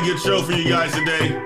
a good show for you guys today.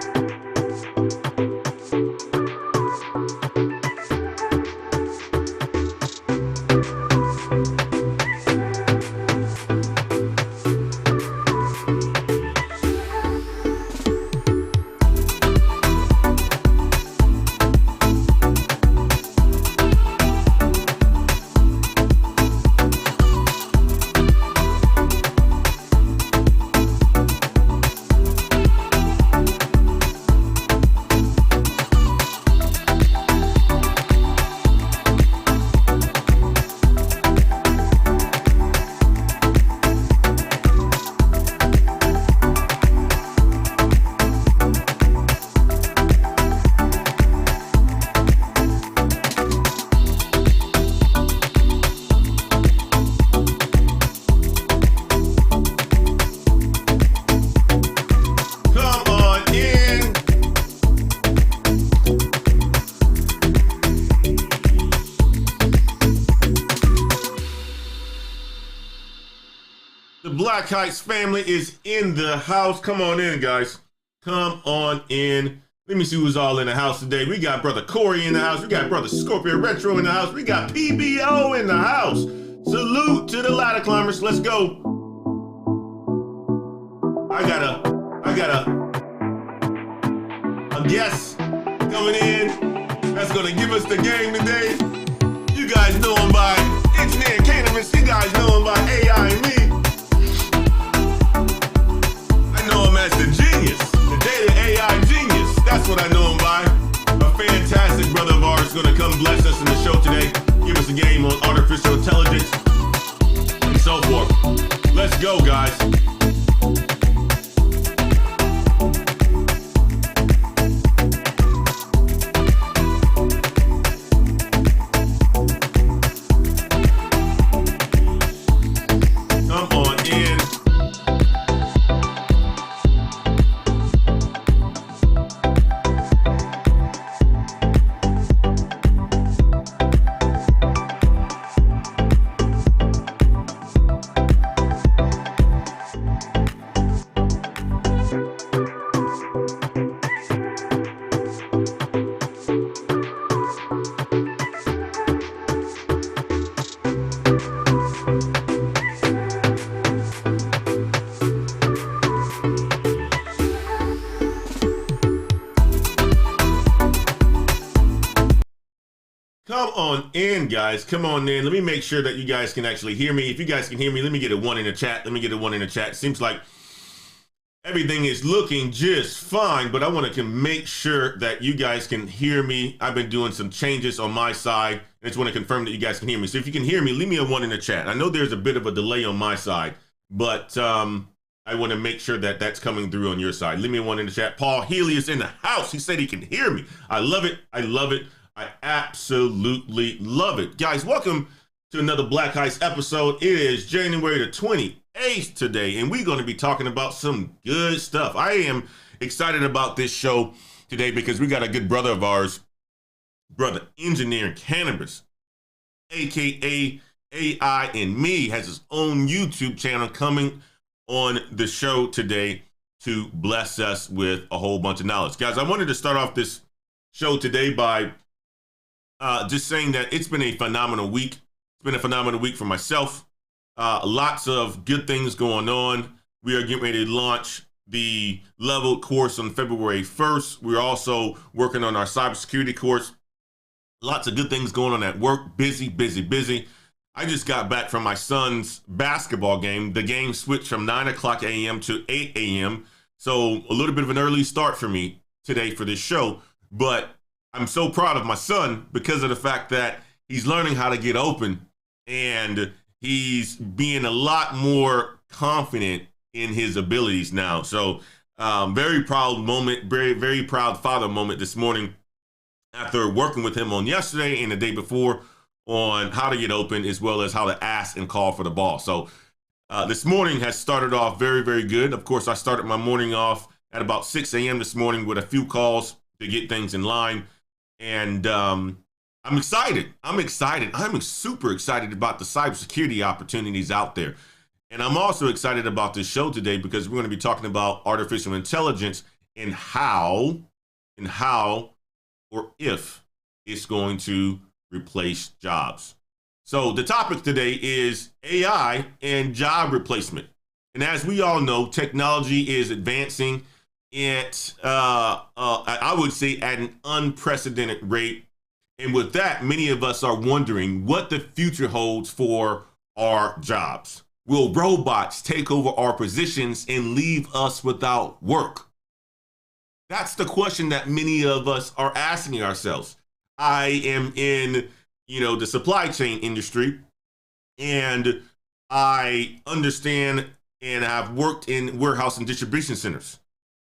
Black Heights family is in the house. Come on in, guys. Come on in. Let me see who's all in the house today. We got brother Corey in the house. We got brother Scorpio Retro in the house. We got PBO in the house. Salute to the ladder climbers. Let's go. I got a guest coming in that's gonna give us the game today. You guys know him by Engineer Cannabis. You guys know him by AI and me. As the genius, the data AI genius. That's what I know him by. A fantastic brother of ours is going to come bless us in the show today. Give us a game on artificial intelligence and so forth. Let's go, guys. Come on in, guys. Come on in. Let me make sure that you guys can actually hear me. If you guys can hear me, let me get a 1 in the chat. Let me get a 1 in the chat. Seems like everything is looking just fine, but I want to make sure that you guys can hear me. I've been doing some changes on my side. I just want to confirm that you guys can hear me. So if you can hear me, leave me a 1 in the chat. I know there's a bit of a delay on my side, but I want to make sure that that's coming through on your side. Leave me a 1 in the chat. Paul Healy is in the house. He said he can hear me. I love it. I love it. I absolutely love it. Guys, welcome to another Black Heights episode. It is January the 28th today, and we're going to be talking about some good stuff. I am excited about this show today because we got a good brother of ours, brother Engineer Cannabis, aka AI and Me, has his own YouTube channel coming on the show today to bless us with a whole bunch of knowledge. Guys, I wanted to start off this show today by just saying that it's been a phenomenal week. It's been a phenomenal week for myself. Lots of good things going on. We are getting ready to launch the level course on February 1st. We're also working on our cybersecurity course. Lots of good things going on at work. Busy, busy, busy. I just got back from my son's basketball game. The game switched from 9 o'clock a.m. to 8 a.m. So a little bit of an early start for me today for this show. But I'm so proud of my son because of the fact that he's learning how to get open and he's being a lot more confident in his abilities now. So very proud moment, very, very proud father moment this morning after working with him on yesterday and the day before on how to get open as well as how to ask and call for the ball. So this morning has started off very, very good. Of course, I started my morning off at about 6 a.m. this morning with a few calls to get things in line. And I'm excited. I'm super excited about the cybersecurity opportunities out there. And I'm also excited about this show today because we're going to be talking about artificial intelligence and how or if it's going to replace jobs. So the topic today is AI and job replacement. And as we all know, technology is advancing at, I would say, at an unprecedented rate. And with that, many of us are wondering what the future holds for our jobs. Will robots take over our positions and leave us without work? That's the question that many of us are asking ourselves. I am in, the supply chain industry, and I understand and I've worked in warehouse and distribution centers.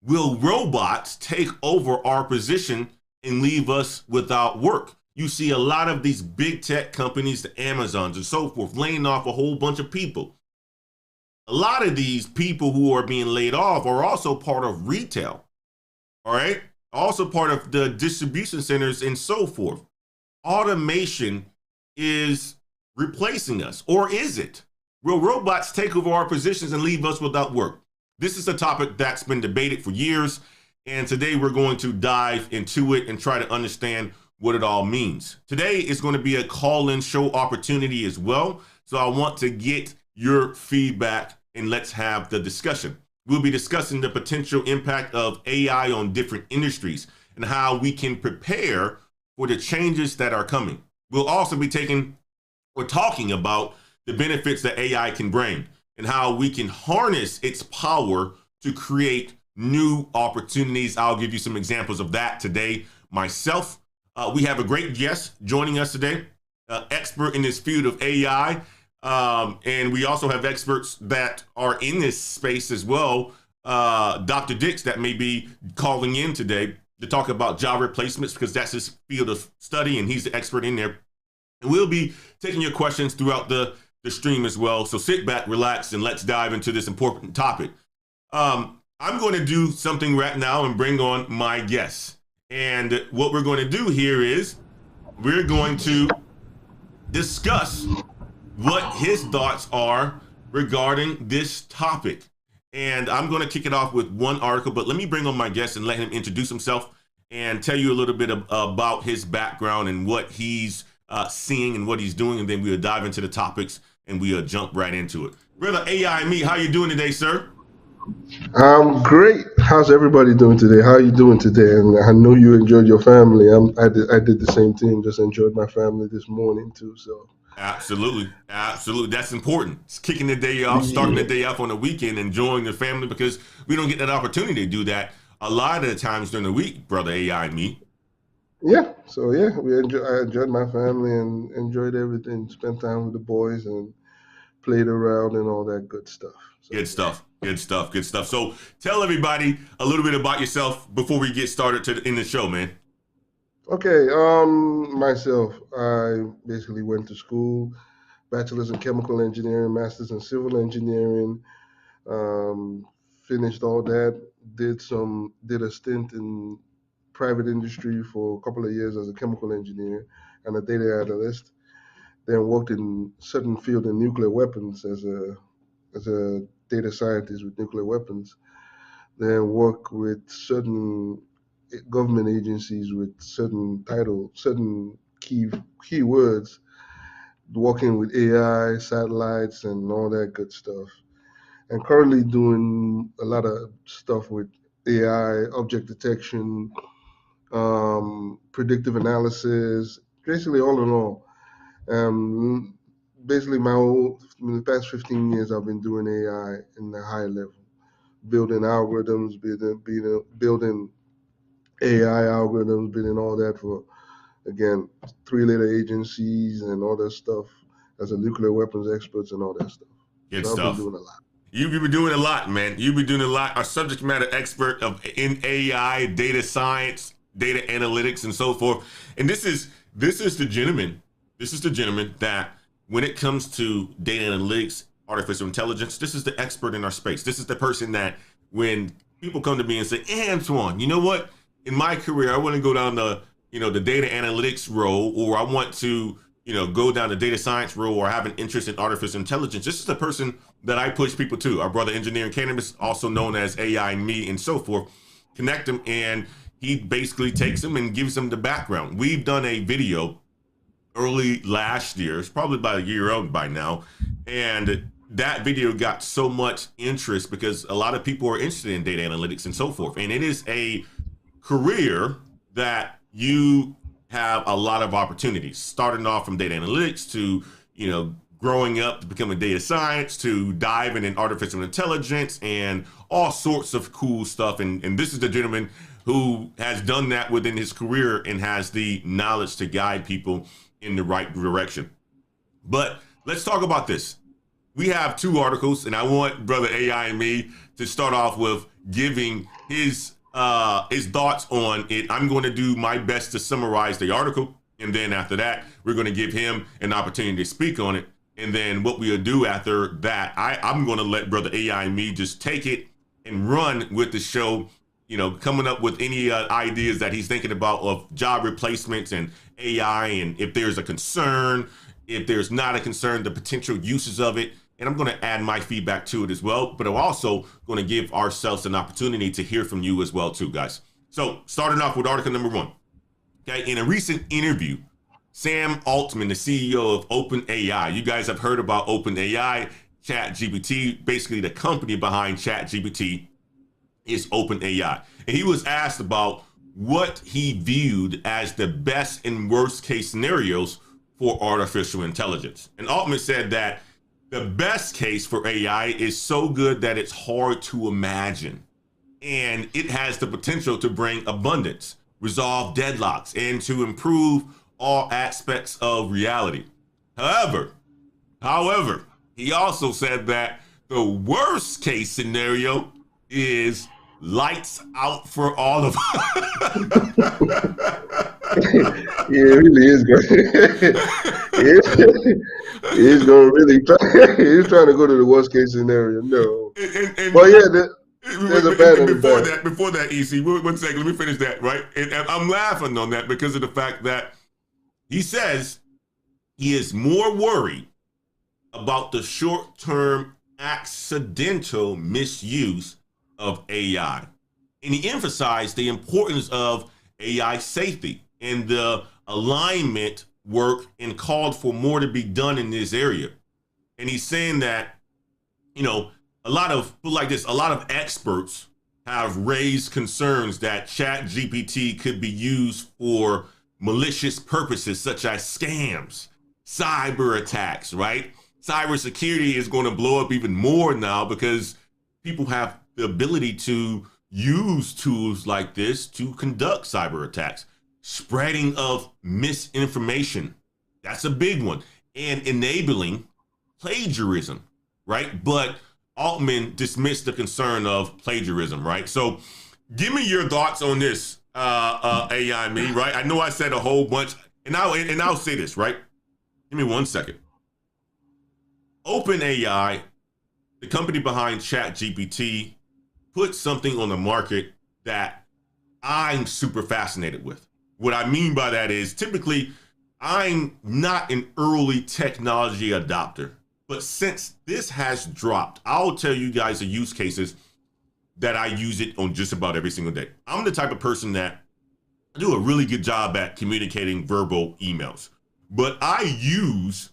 Will robots take over our position and leave us without work? You see a lot of these big tech companies, the Amazons and so forth, laying off a whole bunch of people. A lot of these people who are being laid off are also part of retail, all right? Also part of the distribution centers and so forth. Automation is replacing us, or is it? Will robots take over our positions and leave us without work? This is a topic that's been debated for years, and today we're going to dive into it and try to understand what it all means. Today is going to be a call-in show opportunity as well, so I want to get your feedback and let's have the discussion. We'll be discussing the potential impact of AI on different industries and how we can prepare for the changes that are coming. We'll also be talking about the benefits that AI can bring and how we can harness its power to create new opportunities. I'll give you some examples of that today myself. We have a great guest joining us today, expert in this field of AI. And we also have experts that are in this space as well. Dr. Dix that may be calling in today to talk about job replacements because that's his field of study and he's the expert in there. And we'll be taking your questions throughout the stream as well. So sit back, relax, and let's dive into this important topic. I'm going to do something right now and bring on my guests. And what we're going to do here is we're going to discuss what his thoughts are regarding this topic. And I'm going to kick it off with one article, but let me bring on my guest and let him introduce himself and tell you a little bit about his background and what he's seeing and what he's doing. And then we'll dive into the topics and we'll jump right into it. Brother AI Me, how you doing today, sir? I'm great. How's everybody doing today? How are you doing today? And I know you enjoyed your family. I did the same thing. Just enjoyed my family this morning too. So Absolutely. That's important. It's kicking the day off, starting the day off on the weekend, enjoying the family because we don't get that opportunity to do that a lot of the times during the week, brother AI and me. Yeah. So yeah, I enjoyed my family and enjoyed everything. Spent time with the boys and played around and all that good stuff. So, Good stuff. Good stuff. Good stuff. So tell everybody a little bit about yourself before we get started in the show, man. Okay. Myself, I basically went to school, bachelor's in chemical engineering, master's in civil engineering. Um, Finished all that. Did a stint in private industry for a couple of years as a chemical engineer and a data analyst. Then worked in certain field in nuclear weapons as a data scientist with nuclear weapons. Then work with certain government agencies with certain key words, working with AI, satellites, and all that good stuff. And currently doing a lot of stuff with AI, object detection, predictive analysis, basically all in all. Um, Basically, in the past 15 years, I've been doing AI in the high level, building algorithms, building AI algorithms, building all that for, again, three-letter agencies and all that stuff as a nuclear weapons experts and all that stuff. Good So I've been stuff. doing a lot. You've been doing a lot, man. You've been doing a lot. Our subject matter expert in AI, data science, data analytics, and so forth. And this is the gentleman. This is the gentleman that, when it comes to data analytics, artificial intelligence, this is the expert in our space. This is the person that, when people come to me and say, "Hey, Antoine, you know what? In my career, I want to go down the data analytics role, or I want to go down the data science role, or have an interest in artificial intelligence." This is the person that I push people to. Our brother Engineering Cannabis, also known as AI Me and so forth, connect them, and he basically takes them and gives them the background. We've done a video early last year, it's probably about a year old by now, and that video got so much interest because a lot of people are interested in data analytics and so forth. And it is a career that you have a lot of opportunities, starting off from data analytics to, growing up to becoming data science, to diving in artificial intelligence and all sorts of cool stuff. And this is the gentleman who has done that within his career and has the knowledge to guide people in the right direction. But let's talk about this. We have 2 articles, and I want Brother AI and me to start off with giving his thoughts on it. I'm going to do my best to summarize the article, and then after that, we're going to give him an opportunity to speak on it. And then what we'll do after that, I'm going to let Brother AI and me just take it and run with the show, coming up with any ideas that he's thinking about of job replacements and AI, and if there's a concern, if there's not a concern, the potential uses of it. And I'm going to add my feedback to it as well, but I'm also going to give ourselves an opportunity to hear from you as well too, guys. So starting off with article number 1. Okay, in a recent interview, Sam Altman, the CEO of OpenAI, you guys have heard about OpenAI, ChatGPT, basically the company behind ChatGPT is OpenAI. And he was asked about what he viewed as the best and worst case scenarios for artificial intelligence. And Altman said that the best case for AI is so good that it's hard to imagine. And it has the potential to bring abundance, resolve deadlocks, and to improve all aspects of reality. However, he also said that the worst case scenario is lights out for all of us. Yeah, it really is good. He's going to really try. He's trying to go to the worst case scenario. No. Well, yeah, there's a bad and before that, EC, one second, let me finish that, right? And I'm laughing on that because of the fact that he says he is more worried about the short-term accidental misuse of AI. And he emphasized the importance of AI safety and the alignment work and called for more to be done in this area. And he's saying that, a lot of experts have raised concerns that ChatGPT could be used for malicious purposes such as scams, cyber attacks, right? Cybersecurity is going to blow up even more now because people have the ability to use tools like this to conduct cyber attacks. Spreading of misinformation, that's a big one. And enabling plagiarism, right? But Altman dismissed the concern of plagiarism, right? So give me your thoughts on this, AI me, right? I know I said a whole bunch, and I'll say this, right? Give me 1 second. OpenAI, the company behind ChatGPT, put something on the market that I'm super fascinated with. What I mean by that is typically I'm not an early technology adopter, but since this has dropped, I'll tell you guys the use cases that I use it on just about every single day. I'm the type of person that do a really good job at communicating verbal emails, but I use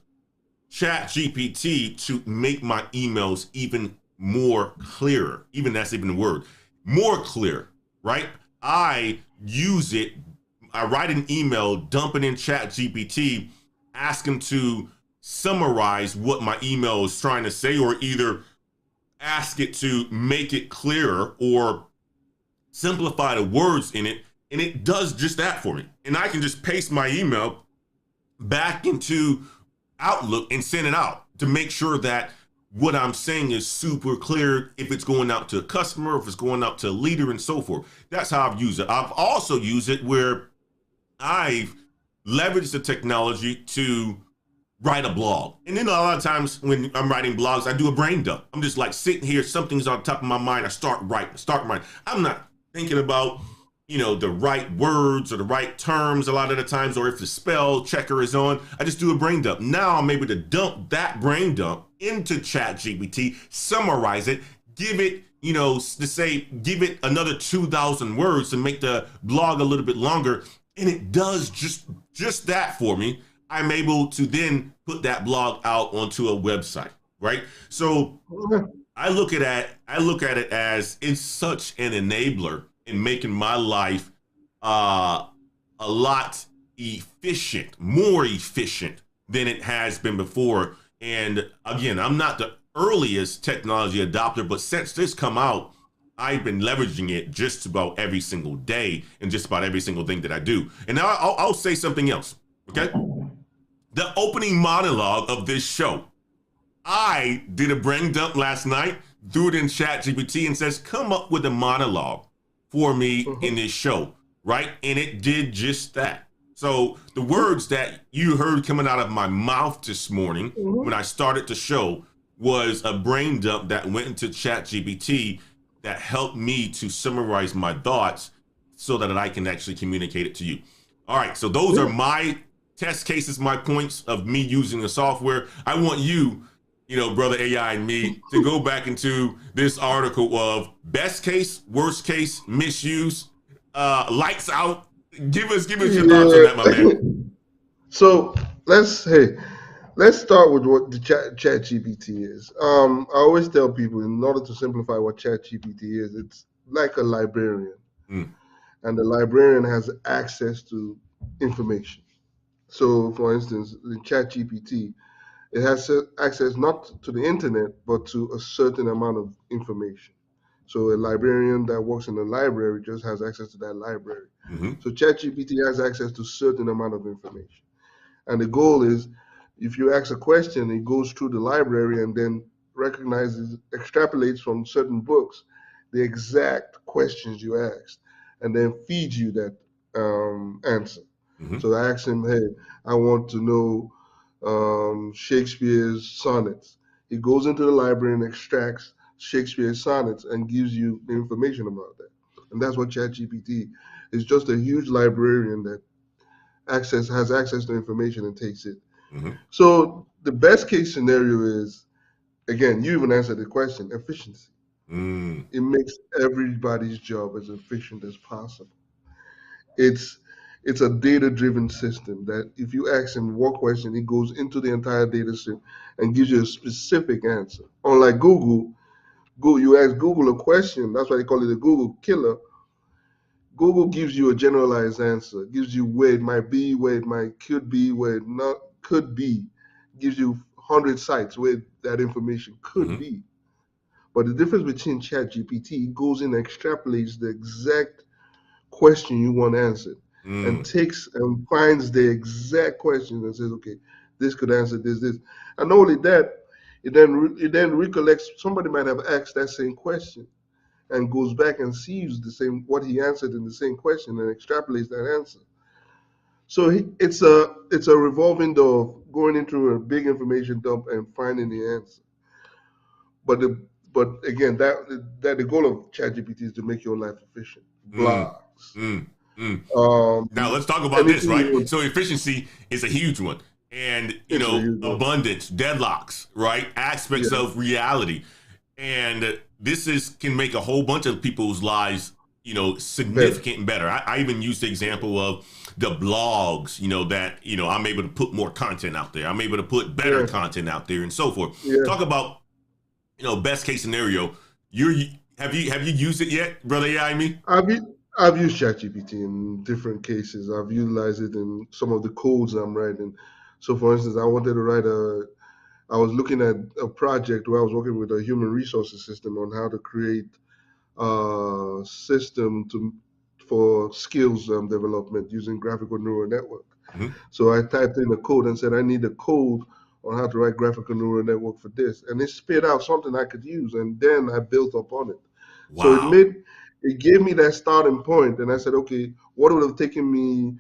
ChatGPT to make my emails even more clearer. Even that's even the word, more clear, right? I use it. I write an email, dump it in ChatGPT, ask him to summarize what my email is trying to say, or either ask it to make it clearer or simplify the words in it. And it does just that for me. And I can just paste my email back into Outlook and send it out to make sure that what I'm saying is super clear if it's going out to a customer, if it's going out to a leader and so forth. That's how I've used it. I've also used it where I've leveraged the technology to write a blog. And then a lot of times when I'm writing blogs, I do a brain dump. I'm just like sitting here, something's on top of my mind. I start writing. I'm not thinking about, the right words or the right terms a lot of the times, or if the spell checker is on. I just do a brain dump. Now I'm able to dump that brain dump into ChatGPT, summarize it, give it, give it another 2,000 words to make the blog a little bit longer, and it does just that for me. I'm able to then put that blog out onto a website, right? So I look at it as it's such an enabler in making my life uh, a lot more efficient than it has been before. And again, I'm not the earliest technology adopter, but since this come out, I've been leveraging it just about every single day and just about every single thing that I do. And now I'll say something else. Okay, the opening monologue of this show, I did a brain dump last night, threw it in ChatGPT and says, come up with a monologue for me in this show, right? And it did just that. So the words that you heard coming out of my mouth this morning when I started the show was a brain dump that went into ChatGPT that helped me to summarize my thoughts so that I can actually communicate it to you. All right, so those are my test cases, my points of me using the software. I want you, brother AI and me, to go back into this article of best case, worst case, misuse, lights out. Give us your thoughts on that, my man. So let's start with what the chat GPT is. I always tell people, in order to simplify what chat GPT is, it's like a librarian, Mm, and the librarian has access to information. So, for instance, in chat GPT, it has access not to the internet, but to a certain amount of information. So a librarian that works in a library just has access to that library. mm-hmm, So ChatGPT has access to a certain amount of information. And the goal is, if you ask a question, it goes through the library and then extrapolates from certain books the exact questions you asked, and then feeds you that answer. mm-hmm, So I asked him, hey, I want to know Shakespeare's sonnets. He goes into the library and extracts Shakespeare's sonnets and gives you the information about that. And that's what ChatGPT is, just a huge librarian that has access to information and takes it. mm-hmm, So the best case scenario is, again, you even answered the question, efficiency. mm, It makes everybody's job as efficient as possible. It's it's a data-driven system that if you ask him what question, it goes into the entire data set and gives you a specific answer. Unlike Google, you ask Google a question, that's why they call it a Google killer. Google gives you a generalized answer, gives you where it might be, where it might could be, where it not could be, gives you 100 sites where that information could mm-hmm, be. But the difference between ChatGPT, it goes in and extrapolates the exact question you want answered and mm, takes and finds the exact question and says, okay, this could answer this. And not only that, it then recollects somebody might have asked that same question and goes back and sees the same what he answered in the same question and extrapolates that answer. So it's a revolving door of going into a big information dump and finding the answer. But the but again, that the goal of ChatGPT is to make your life efficient. mm, Blogs, mm, mm. um, Now let's talk about this, anything you right? want. So efficiency is a huge one. And, It's a huge one. abundance, deadlocks, right? Aspects Yeah, of reality. And this is can make a whole bunch of people's lives, better. significant and better. I even use the example of the blogs, that, I'm able to put more content out there. I'm able to put better Yeah, content out there and so forth. yeah. Talk about, best case scenario. You're have you used it yet, brother AI me? I've used ChatGPT in different cases. I've utilized it in some of the codes I'm writing. So, for instance, I was looking at a project where I was working with a human resources system on how to create a system for skills development using graphical neural network. Mm-hmm. So I typed in a code and said, I need a code on how to write graphical neural network for this. And it spit out something I could use. And then I built upon it. So Wow. it gave me that starting point. And I said, okay, what would have taken me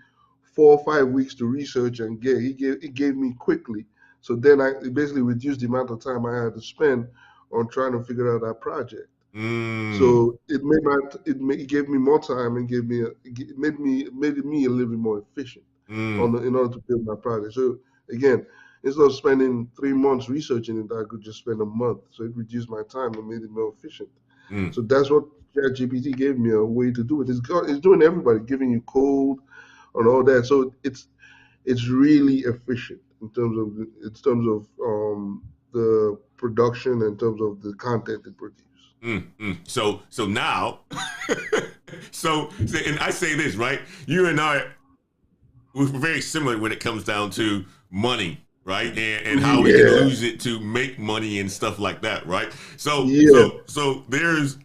4 or 5 weeks to research and get? It gave me quickly. So then it basically reduced the amount of time I had to spend on trying to figure out that project. Mm, So it gave me more time and it made me a little bit more efficient mm, in order to build my project. So again, instead of spending 3 months researching it, I could just spend a month. So it reduced my time and made it more efficient. Mm. So that's what ChatGPT gave me a way to do it. It's doing everybody, giving you code and all that. So it's really efficient in terms of the production, in terms of the content it produces. So now, and I say this, right? You and I, we're very similar when it comes down to money, right? And how we can Yeah, lose it to make money and stuff like that, right? So yeah, so so there's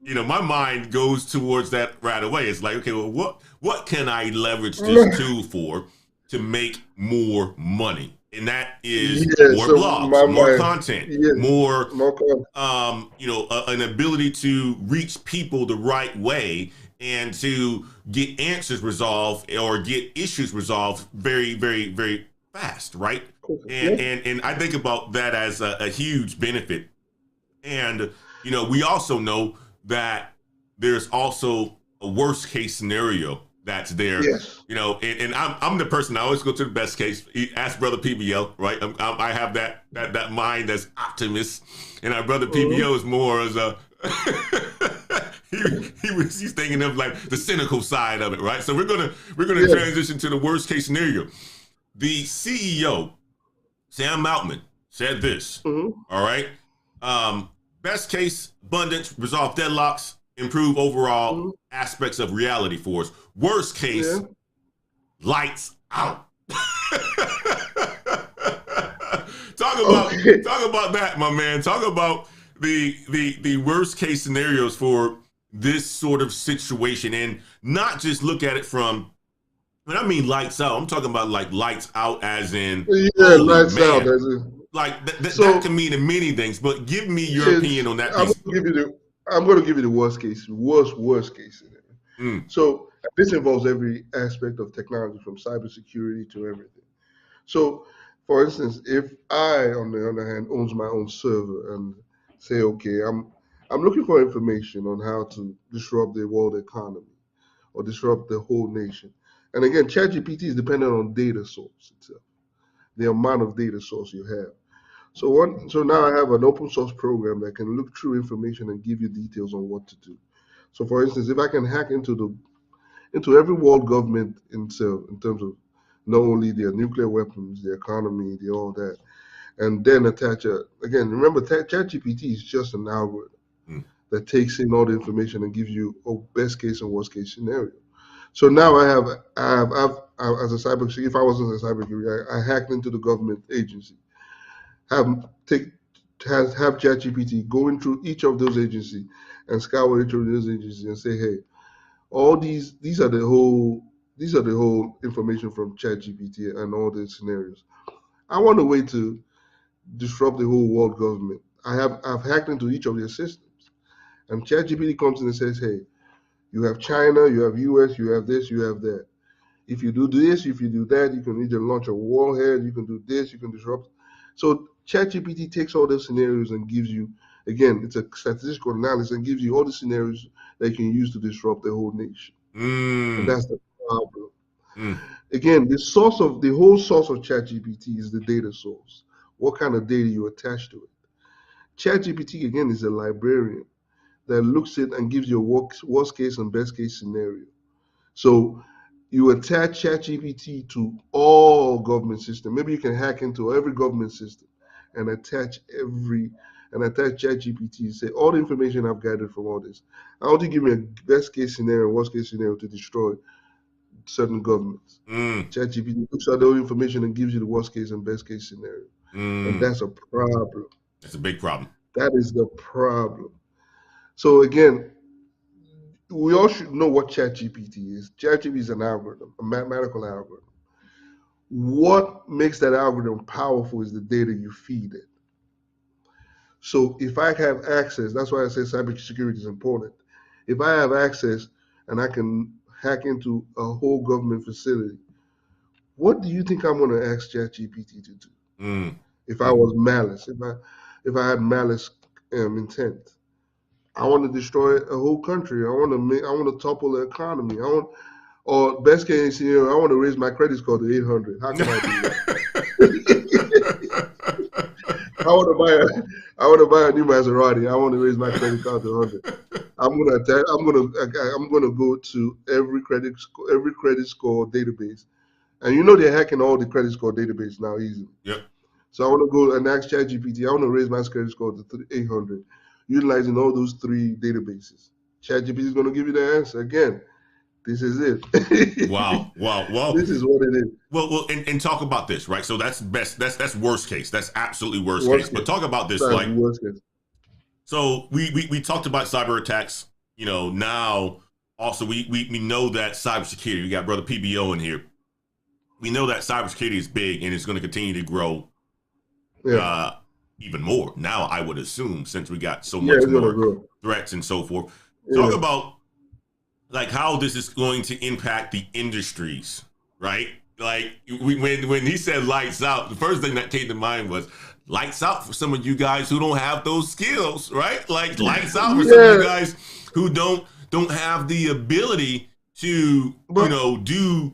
my mind goes towards that right away. It's like, okay, well, what can I leverage this tool for to make more money? And that is yeah. more So blogs, my more mind, content, yeah, more more content. an ability to reach people the right way and to get answers resolved or get issues resolved very, very, very fast, right? And Yeah. and I think about that as a huge benefit. And we also know that there's also a worst case scenario that's there. Yes. And I'm the person I always go to the best case. Ask brother PBL, right? I have that mind that's optimist, and our brother Mm-hmm. PBO is more as a he's thinking of like the cynical side of it, right? So we're gonna Yeah. transition to the worst case scenario. The CEO Sam Altman said this. Mm-hmm. All right. Um, Best case, abundance, resolve deadlocks, improve overall Mm-hmm. aspects of reality for us. Worst Yeah. case, lights out. talk about Okay. talk about that, my man. Talk about the worst case scenarios for this sort of situation, and not just look at it from when I mean lights out. I'm talking about like lights out as in Yeah. holy Lights out. man. That's it. Like that So can mean many things, but give me your opinion it's. on that I'm piece. gonna give you the. I'm going to give you the worst case scenario. Mm, So this involves every aspect of technology, from cybersecurity to everything. So, for instance, if I, on the other hand, owns my own server and say, okay, I'm looking for information on how to disrupt the world economy or disrupt the whole nation. And again, ChatGPT is dependent on data source itself, the amount of data source you have. So now I have an open source program that can look through information and give you details on what to do. So, for instance, if I can hack into every world government itself in terms of not only their nuclear weapons, the economy, the all that, and then attach again. Remember, ChatGPT is just an algorithm mm, that takes in all the information and gives you a best case and worst case scenario. So now as a cybersecurity, if I wasn't a cybersecurity, I hacked into the government agency, have take have ChatGPT going through each of those agencies and scour each of those agencies and say, hey, all these are the whole information from ChatGPT and all the scenarios. I want a way to disrupt the whole world government. I've hacked into each of their systems, and ChatGPT comes in and says, "Hey, you have China, you have US, you have this, you have that. If you do this, if you do that, you can either launch a warhead, you can do this, you can disrupt." So ChatGPT takes all those scenarios and gives you, again, it's a statistical analysis and gives you all the scenarios that you can use to disrupt the whole nation. And mm, that's the problem. mm, Again, the whole source of ChatGPT is the data source. What kind of data you attach to it? ChatGPT again is a librarian that looks at and gives you a worst case and best case scenario. So you attach ChatGPT to all government systems. Maybe you can hack into every government system and attach ChatGPT and say all the information I've gathered from all this. I want to give me a best case scenario, worst case scenario to destroy certain governments. mm, ChatGPT looks at all the information and gives you the worst case and best case scenario. And mm. that's a problem. That's a big problem. That is the problem. So again, we all should know what ChatGPT is. ChatGPT is an algorithm, a mathematical algorithm. What makes that algorithm powerful is the data you feed it. So if I have access, that's why I say cybersecurity is important. If I have access and I can hack into a whole government facility, what do you think I'm going to ask ChatGPT to do? Mm, If I mm. was malice, if I had malice intent, I want to destroy a whole country. I want to topple the economy. Or best case scenario, I want to raise my credit score to 800. How can I do that? I want to buy a new Maserati. I want to raise my credit card to 100. I'm gonna go to every credit score database, and you know they're hacking all the credit score database now easily. Yep. So I want to go and ask ChatGPT. I want to raise my credit score to 800, utilizing all those three databases. ChatGPT is going to give you the answer again. This is it. Wow. Well, This is what it is. and talk about this, right? So that's best. That's worst case. That's absolutely worst case. Worst But case. talk about this, That's like, worst case. so we talked about cyber attacks. Now also we know that cybersecurity. We got brother PBO in here. We know that cybersecurity is big and it's going to continue to grow. Yeah. Even more now, I would assume, since we got so Yeah, much it's gonna more grow. threats and so forth. Yeah. Talk about like how this is going to impact the industries, right? Like when he said lights out, the first thing that came to mind was lights out for some of you guys who don't have those skills, right? Like lights out for some of you guys who don't have the ability to do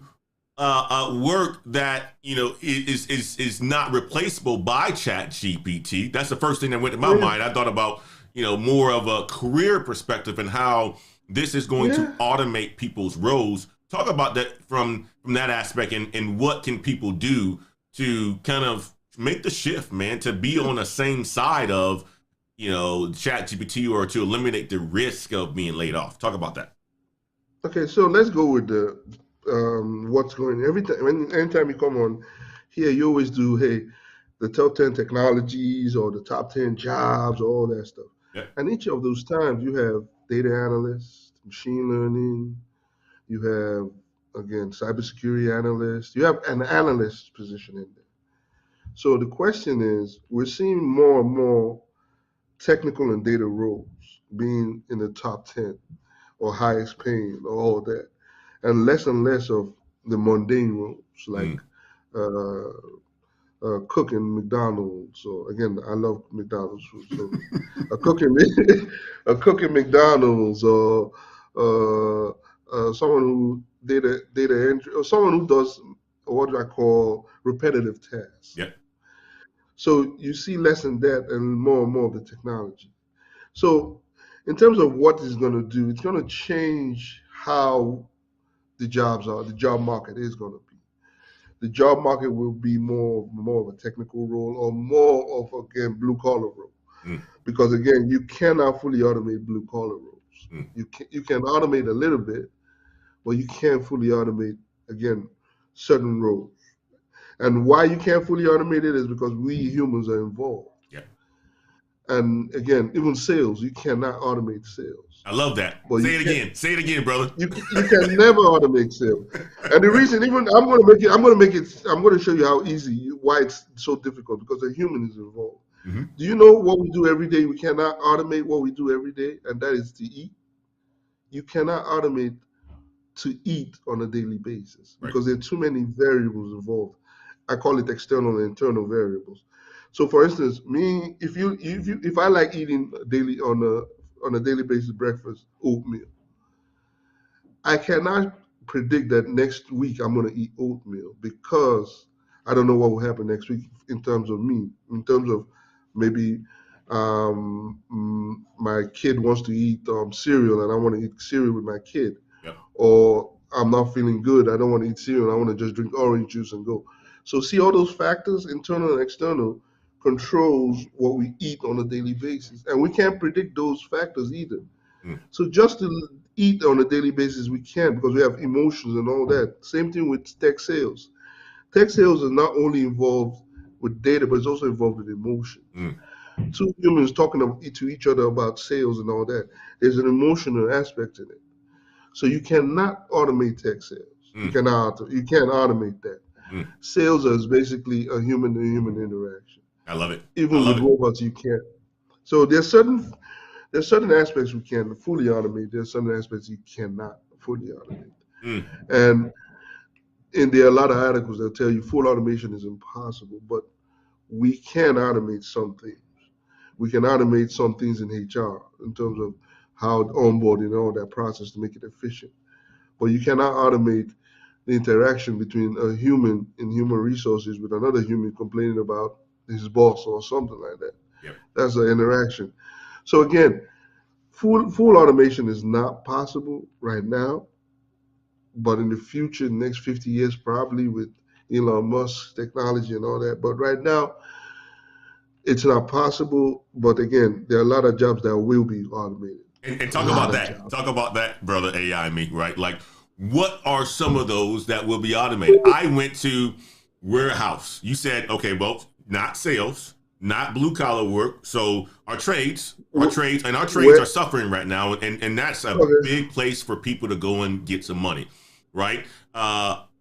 work that is not replaceable by Chat GPT. That's the first thing that went to my mind. I thought about more of a career perspective and how this is going to automate people's roles. Talk about that from that aspect, and what can people do to kind of make the shift, man, to be on the same side of Chat GPT, or to eliminate the risk of being laid off. Talk about that. Okay, so let's go with the what's going. Anytime you come on here, you always do the top 10 technologies or the top 10 jobs or all that stuff. Yeah. And each of those times you have data analysts, machine learning, you have again cybersecurity analyst, you have an analyst position in there. So the question is, we're seeing more and more technical and data roles being in the top 10 or highest paying or all that, and less of the mundane roles like cooking McDonald's. So again, I love McDonald's food. So a cooking McDonald's, or someone who data entry, or someone who does what I call repetitive tasks. Yeah. So you see less in that and more of the technology. So in terms of what it's going to do, it's going to change how the jobs are. The job market is going to be. The job market will be more of a technical role, or more of, again, blue collar role. Because again, you cannot fully automate blue collar roles. You can automate a little bit, but you can't fully automate, again, certain roles. And why you can't fully automate it is because we humans are involved. Yeah. And again, even sales, you cannot automate sales. I love that. But Say it again, brother. You can never automate sales. And the reason, even I'm going to show you how easy, why it's so difficult, because a human is involved. Mm-hmm. Do you know what we do every day? We cannot automate what we do every day, and that is to eat. You cannot automate to eat on a daily basis, because there are too many variables involved. I call it external and internal variables. So, for instance, me, if I like eating daily on a daily basis breakfast oatmeal, I cannot predict that next week I'm going to eat oatmeal, because I don't know what will happen next week in terms of me, in terms of maybe my kid wants to eat cereal and I want to eat cereal with my kid. Yep. Or I'm not feeling good, I don't want to eat cereal, I want to just drink orange juice and go. So see, all those factors, internal and external, controls what we eat on a daily basis. And we can't predict those factors either. So just to eat on a daily basis, we can't, because we have emotions and all that. Same thing with tech sales. Tech sales is not only involved with data, but it's also involved with emotion. Two humans talking to each other about sales and all that. There's an emotional aspect in it. So you cannot automate tech sales. You can't automate that. Sales is basically a human to human interaction. I love it. Even with robots, you can't. So there's certain aspects we can fully automate. There's certain aspects you cannot fully automate. And there are a lot of articles that tell you full automation is impossible, but we can automate some things. We can automate some things in HR in terms of how onboarding and all that process to make it efficient. But you cannot automate the interaction between a human in human resources with another human complaining about his boss or something like that. Yep. That's an interaction. So again, full automation is not possible right now, but in the future, next 50 years, probably with Elon Musk's technology and all that. But right now, it's not possible. But again, there are a lot of jobs that will be automated. And A talk lot about of that. jobs. Talk about that, brother AI me, right? Like, what are some of those that will be automated? I went to warehouse. You said, okay, well, not sales, not blue collar work. So our trades are Where, suffering right now, and that's a okay. big place for people to go and get some money, right?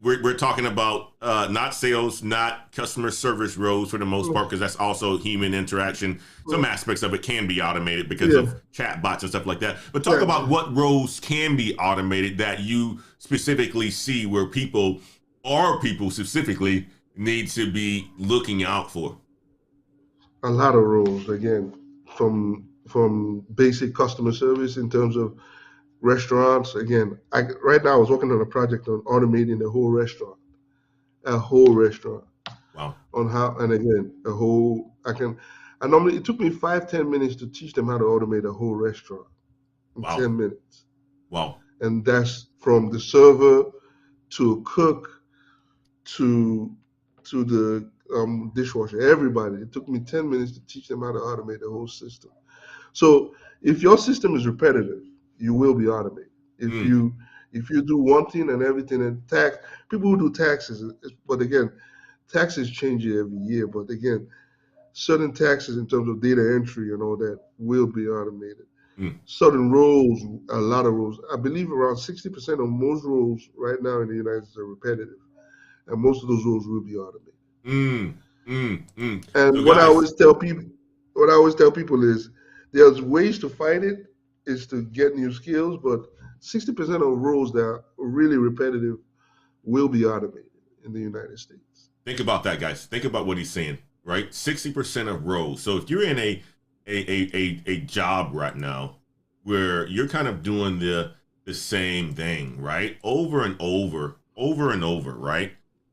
We're talking about not sales, not customer service roles for the most part, because that's also human interaction. Some aspects of it can be automated because Yeah, of chat bots and stuff like that. But talk yeah. about what roles can be automated that you specifically see where people specifically need to be looking out for. A lot of roles again, from basic customer service in terms of restaurants. Again, right now I was working on a project on automating a whole restaurant Wow. on how, and again, a whole. I normally it took me 5-10 minutes to teach them how to automate a whole restaurant in Wow. 10 minutes, Wow. and that's from the server to a cook to the dishwasher. Everybody. It took me 10 minutes to teach them how to automate the whole system. So if your system is repetitive, you will be automated. If Mm, you if you do one thing and everything and tax people who do taxes, but again, taxes change every year. But again, certain taxes in terms of data entry and all that will be automated. mm, Certain roles, a lot of roles, I believe around 60% of most roles right now in the United States are repetitive, and most of those roles will be automated. mm, mm. So And guys, what I always tell people is there's ways to fight it, is to get new skills, but 60% of roles that are really repetitive will be automated in the United States. think about that, guys. Think about what he's saying, right? 60% of roles. So if you're in a job right now where you're kind of doing the same thing, right? Over and over, right?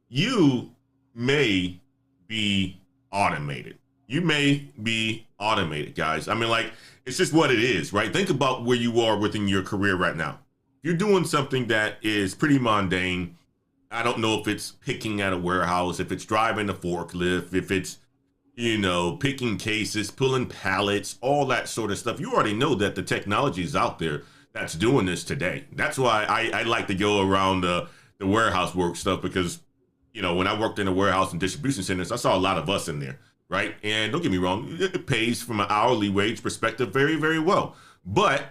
You may be automated. You may be automated, guys. I mean, like, it's just what it is, right? Think about where you are within your career right now. You're doing something that is pretty mundane. I don't know if it's picking at a warehouse, if it's driving a forklift, if it's, picking cases, pulling pallets, all that sort of stuff. You already know that the technology is out there that's doing this today. That's why I like to go around the warehouse work stuff because, when I worked in a warehouse and distribution centers, I saw a lot of us in there, right? And don't get me wrong, it pays from an hourly wage perspective very, very well. But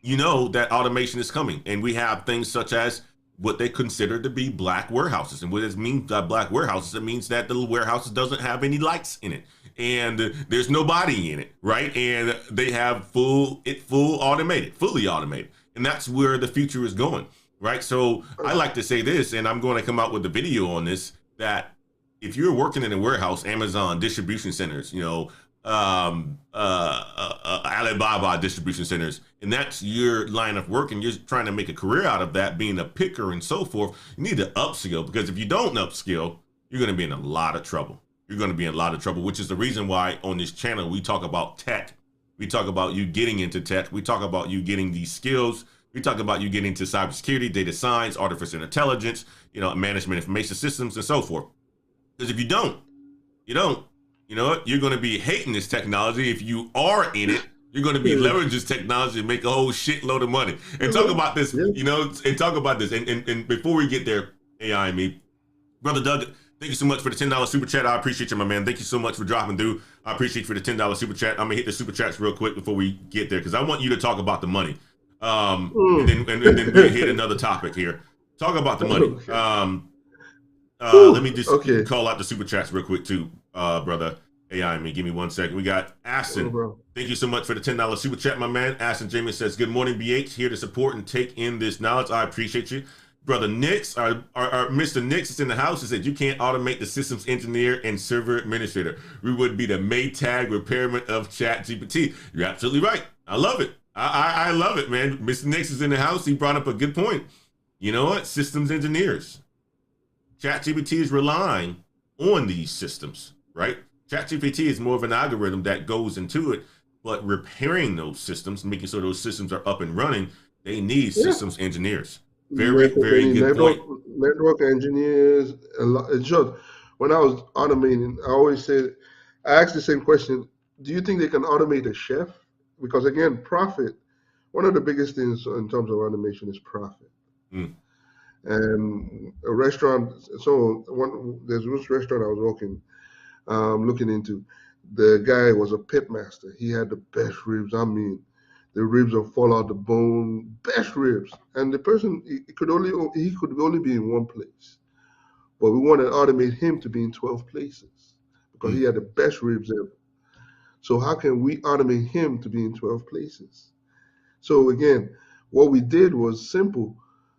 you know that automation is coming, and we have things such as what they consider to be black warehouses. And what it means by black warehouses, it means that the warehouse doesn't have any lights in it, and there's nobody in it, right? And they have fully automated, and that's where the future is going, right? So I like to say this, and I'm going to come out with a video on this, that if you're working in a warehouse, Amazon distribution centers, Alibaba distribution centers, and that's your line of work, and you're trying to make a career out of that, being a picker and so forth, you need to upskill, because if you don't upskill, you're going to be in a lot of trouble. You're going to be in a lot of trouble, which is the reason why on this channel we talk about tech. We talk about you getting into tech. We talk about you getting these skills. We talk about you getting into cybersecurity, data science, artificial intelligence, management information systems, and so forth. Because if you don't, you know what? You're going to be hating this technology. If you are in it, you're going to be leveraging this technology and make a whole shitload of money. And talk about this, Yeah. and talk about this. And before we get there, AI and me, Brother Doug, thank you so much for the $10 super chat. I appreciate you, my man. Thank you so much for dropping through. I appreciate you for the $10 super chat. I'm going to hit the super chats real quick before we get there because I want you to talk about the money. And then we hit another topic here. Talk about the money. Let me just call out the super chats real quick too, brother AI and me. Give me 1 second. We got Aston. Thank you so much for the $10 super chat, my man. Aston Jamin says, good morning, BH. Here to support and take in this knowledge. I appreciate you. Brother Nix, our Mr. Nix is in the house. He said, you can't automate the systems engineer and server administrator. We would be the Maytag repairman of ChatGPT. You're absolutely right. I love it. I love it, man. Mr. Nix is in the house. He brought up a good point. You know what? Systems engineers. ChatGPT is relying on these systems, right? ChatGPT is more of an algorithm that goes into it, but repairing those systems, making sure those systems are up and running, they need Yeah. systems engineers. Very, They very need good point. network engineers. A lot. In short, when I was automating, I always said, I asked the same question: do you think they can automate a chef? Because again, profit. One of the biggest things in terms of automation is profit. Mm, And a restaurant. So there's this restaurant I was looking into. The guy was a pit master. He had the best ribs. I mean, the ribs will fall out the bone, best ribs. And the person he could only be in one place. But we want to automate him to be in 12 places because he mm, had the best ribs ever. So how can we automate him to be in 12 places? So again, what we did was simple.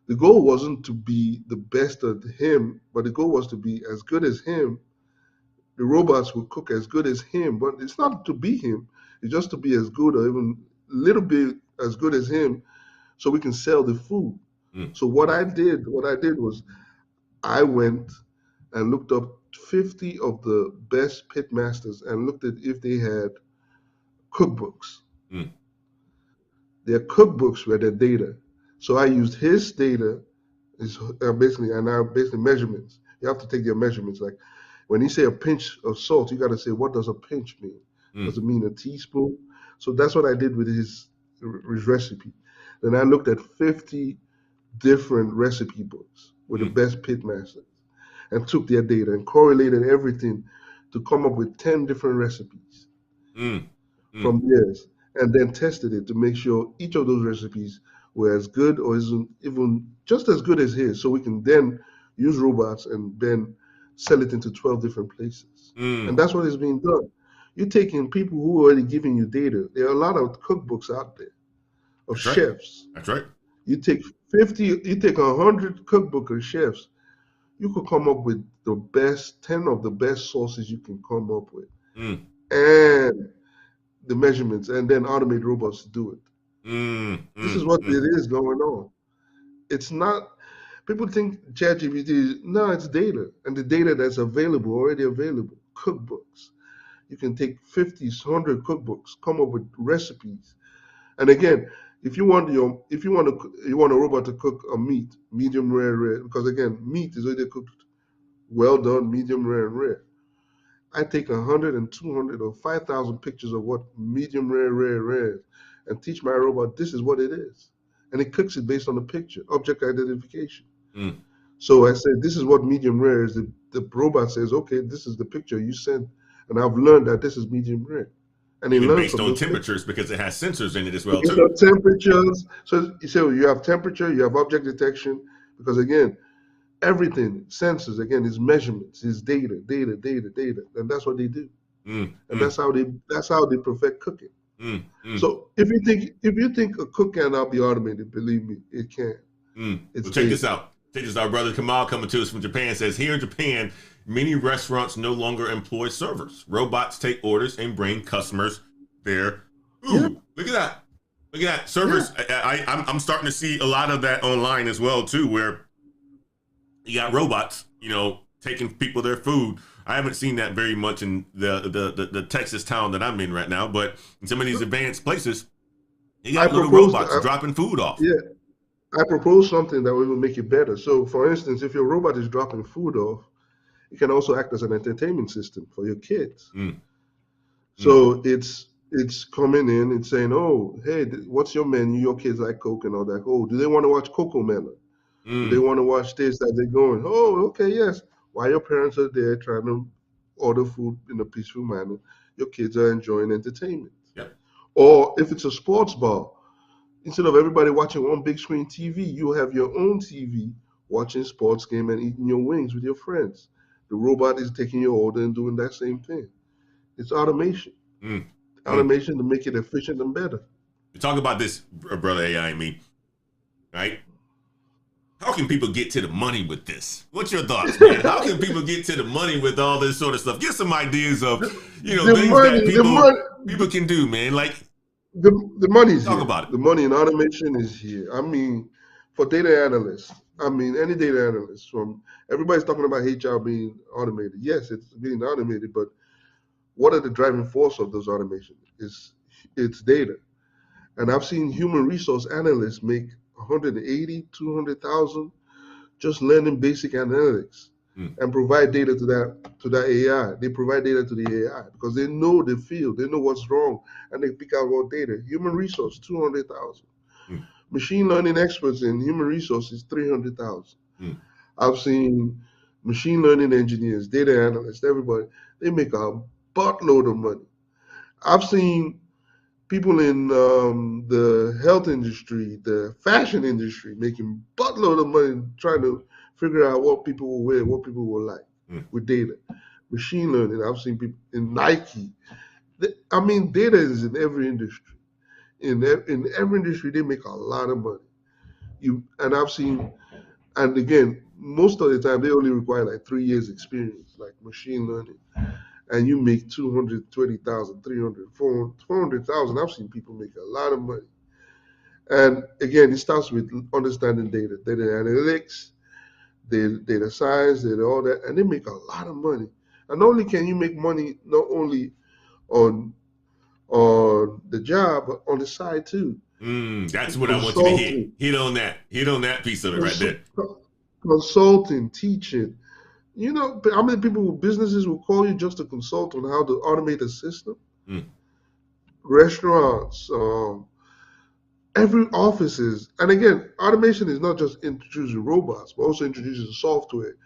The goal wasn't to be the best of him, but the goal was to be as good as him. The robots will cook as good as him, but it's not to be him. It's just to be as good or even a little bit as good as him so we can sell the food. mm, So what I did was I went and looked up 50 of the best pit masters and looked at if they had cookbooks. mm, Their cookbooks were their data. So I used his data is basically measurements. You have to take your measurements. Like when you say a pinch of salt, you got to say what does a pinch mean? mm, Does it mean a teaspoon? So that's what I did with his recipe. Then I looked at 50 different recipe books with the mm, best pit masters and took their data and correlated everything to come up with 10 different recipes mm, mm, from theirs, and then tested it to make sure each of those recipes were as good or isn't even just as good as his, so we can then use robots and then sell it into 12 different places. And mm. that's what is being done. You're taking people who are already giving you data. There are a lot of cookbooks out there of That's right. chefs. That's right. You take 50, you take 100 cookbook of chefs, you could come up with the best 10 of the best sauces you can come up with. Mm, And the measurements and then automate robots to do it. mm, This is mm, what mm. it is going on. It's not, people think ChatGPT is, no, it's data. And the data that's available, already available, cookbooks. You can take 50, 100 cookbooks, come up with recipes. And again, if you want a robot to cook a meat, medium rare, because again, meat is already cooked well done, medium rare, and rare. I take 100 and 200 or 5,000 pictures of what medium rare is and teach my robot this is what it is. And it cooks it based on the picture, object identification. Mm. So I said, this is what medium rare is. The robot says, okay, this is the picture you sent. And I've learned that this is medium rare. And it Even learns based from on those pictures. temperatures because it has sensors in it as well Because too. of temperatures. So you have temperature, you have object detection. Because again, everything, sensors, again, is measurements, is data. And that's what they do. Mm, And mm, that's how they perfect cooking. mm, mm, So if you think a cook cannot be automated, believe me, it can. mm. It's Well, check data. this out. Check this out. Brother Kamal coming to us from Japan says here in Japan, many restaurants no longer employ servers. Robots take orders and bring customers their Yeah, food. Look at that. Look at that. yeah. Servers. I'm starting to see a lot of that online as well too, where you got robots, taking people their food. I haven't seen that very much in the Texas town that I'm in right now, but in some of these advanced places, you I got little proposed. robots dropping food off. Yeah, I proposed something that will make it better. So, for instance, if your robot is dropping food off, it can also act as an entertainment system for your kids. Mm, mm, So it's coming in and saying, "Oh, hey, what's your menu? Your kids like Coke and all that. Oh, do they want to watch Coco Melon? Do they mm. want to watch this as they're going? Oh, okay, yes. While your parents are there trying to order food in a peaceful manner, your kids are enjoying entertainment. Yep. Or if it's a sports bar, instead of everybody watching one big screen TV, you have your own TV watching sports game and eating your wings with your friends. The robot is taking your order and doing that same thing. It's automation. Mm, mm. Automation to make it efficient and better. We talk about this, brother AI and me, right? How can people get to the money with this? What's your thoughts, man? How can people get to the money with all this sort of stuff? Get some ideas of, The things that money, the money, people can do, man. Like, the money's talk here. about it. The money in automation is here. I mean, for data analysts, any data analyst from everybody's talking about HR being automated. Yes, it's being automated, but what are the driving force of those automation? It's data. And I've seen human resource analysts make 180, 200,000 just learning basic analytics Mm. and provide data to that AI. They provide data to the AI because they know the field, they know what's wrong, and they pick out what data. Human resource, 200,000. Mm. Machine learning experts in human resources, 300,000. Mm. I've seen machine learning engineers, data analysts, everybody. They make a buttload of money. I've seen people in the health industry, the fashion industry, making buttload of money trying to figure out what people will wear, what people will like Mm. with data. Machine learning, I've seen people in Nike. I mean, data is in every industry. In every industry, they make a lot of money. And I've seen, and again, most of the time they only require like 3 years experience, like machine learning, and you make 220,000, 300, 400,000. I've seen people make a lot of money. And again, it starts with understanding data analytics, data science, data all that, and they make a lot of money. And not only can you make money not only on the job, but on the side too. That's what I want you to hit. Consulting, Hit on that. Hit on that piece of it right there. consulting, teaching. You know how many people with businesses will call you just to consult on how to automate a system? Mm. Restaurants, every offices. And again, automation is not just introducing robots, but also introducing software.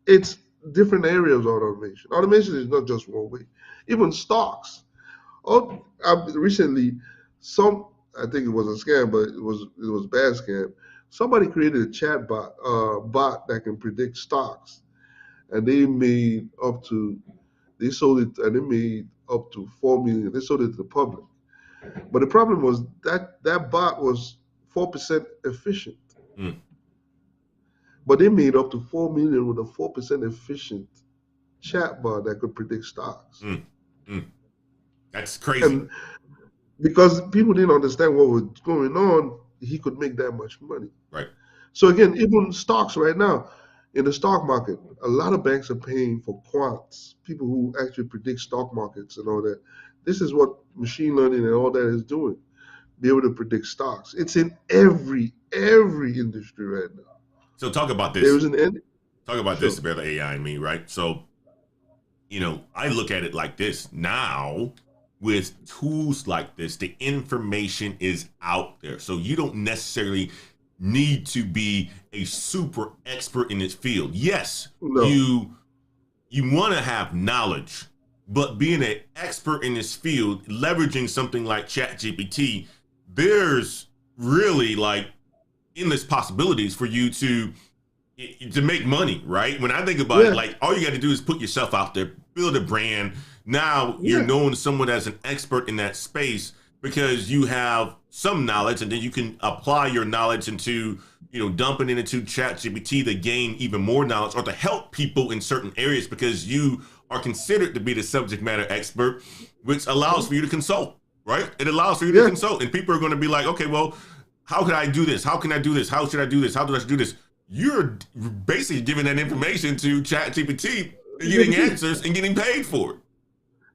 It's different areas of automation. Automation is not just one way. Even stocks. Oh, recently, I think it was a scam, but it was a bad scam. Somebody created a chat bot that can predict stocks, and they sold it, and they made up to 4 million. They sold it to the public. But the problem was that bot was 4% efficient. Mm. But they made up to 4 million with a 4% efficient chatbot that could predict stocks. Mm. Mm. That's crazy. And because people didn't understand what was going on, he could make that much money. Right. So again, even stocks right now, in the stock market, a lot of banks are paying for quants, people who actually predict stock markets and all that. This is what machine learning and all that is doing. Be able to predict stocks. It's in every industry right now. So talk about There this. isn't any. Talk about this Sure. about the AI and me, right? So, I look at it like this now. With tools like this, the information is out there. So you don't necessarily need to be a super expert in this field. Yes, No. you want to have knowledge, but being an expert in this field, leveraging something like ChatGPT, there's really like endless possibilities for you to make money, right? When I think about it, Yeah. like all you got to do is put yourself out there, build a brand. Now you're Yeah. known as someone as an expert in that space because you have some knowledge, and then you can apply your knowledge into, dumping it into ChatGPT to gain even more knowledge or to help people in certain areas because you are considered to be the subject matter expert, which allows for you to consult, right? It allows for you to Yeah. consult, and people are going to be like, okay, well, how can I do this? How can I do this? How should I do this? How do I do this? You're basically giving that information to ChatGPT and getting answers and getting paid for it.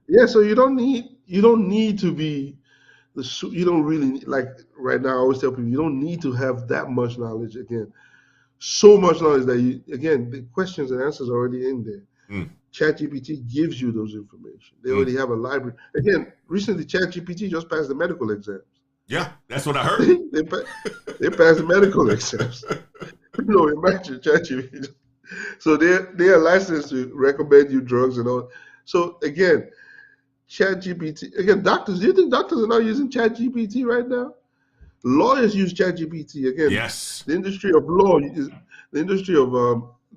Yeah. So you don't need to be you don't really like right now. I always tell people you don't need to have that much knowledge. Again, so much knowledge that the questions and answers are already in there. Mm. ChatGPT gives you those information. They Mm. already have a library. Again, recently ChatGPT just passed the medical exams. Yeah, that's what I heard. They passed the medical exams. Imagine ChatGPT. So they are licensed to recommend you drugs and all. So again, ChatGPT. Again, doctors. Do you think doctors are not using ChatGPT right now? Lawyers use ChatGPT. Again, Yes. the industry of law is the industry of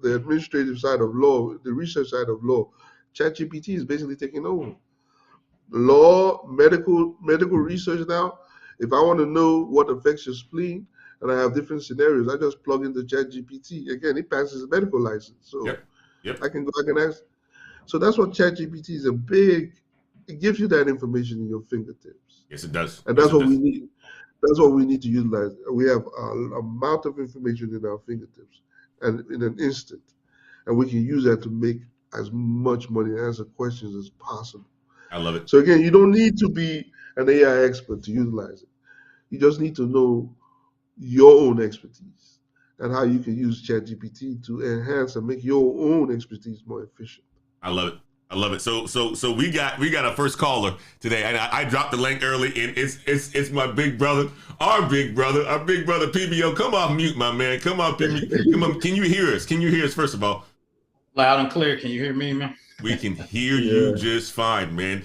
the administrative side of law, the research side of law. ChatGPT is basically taking over. Law, medical research now. If I want to know what affects your spleen, and I have different scenarios, I just plug into ChatGPT. Again, it passes a medical license, so Yep. I can ask. So that's what ChatGPT is a big. It gives you that information in your fingertips, Yes, it does. and Yes, that's it what we does. need. That's what we need to utilize. We have a amount of information in our fingertips, and in an instant, and we can use that to make as much money and answer questions as possible. I love it. So again, you don't need to be an AI expert to utilize it. You just need to know your own expertise and how you can use ChatGPT to enhance and make your own expertise more efficient. I love it. I love it. So we got a first caller today, and I dropped the link early, and it's my big brother, our big brother PBO. Come off mute, my man. Come on, PBO. Come on. Can you hear us? Can you hear us? First of all, loud and clear. Can you hear me, man? We can hear you just fine, man.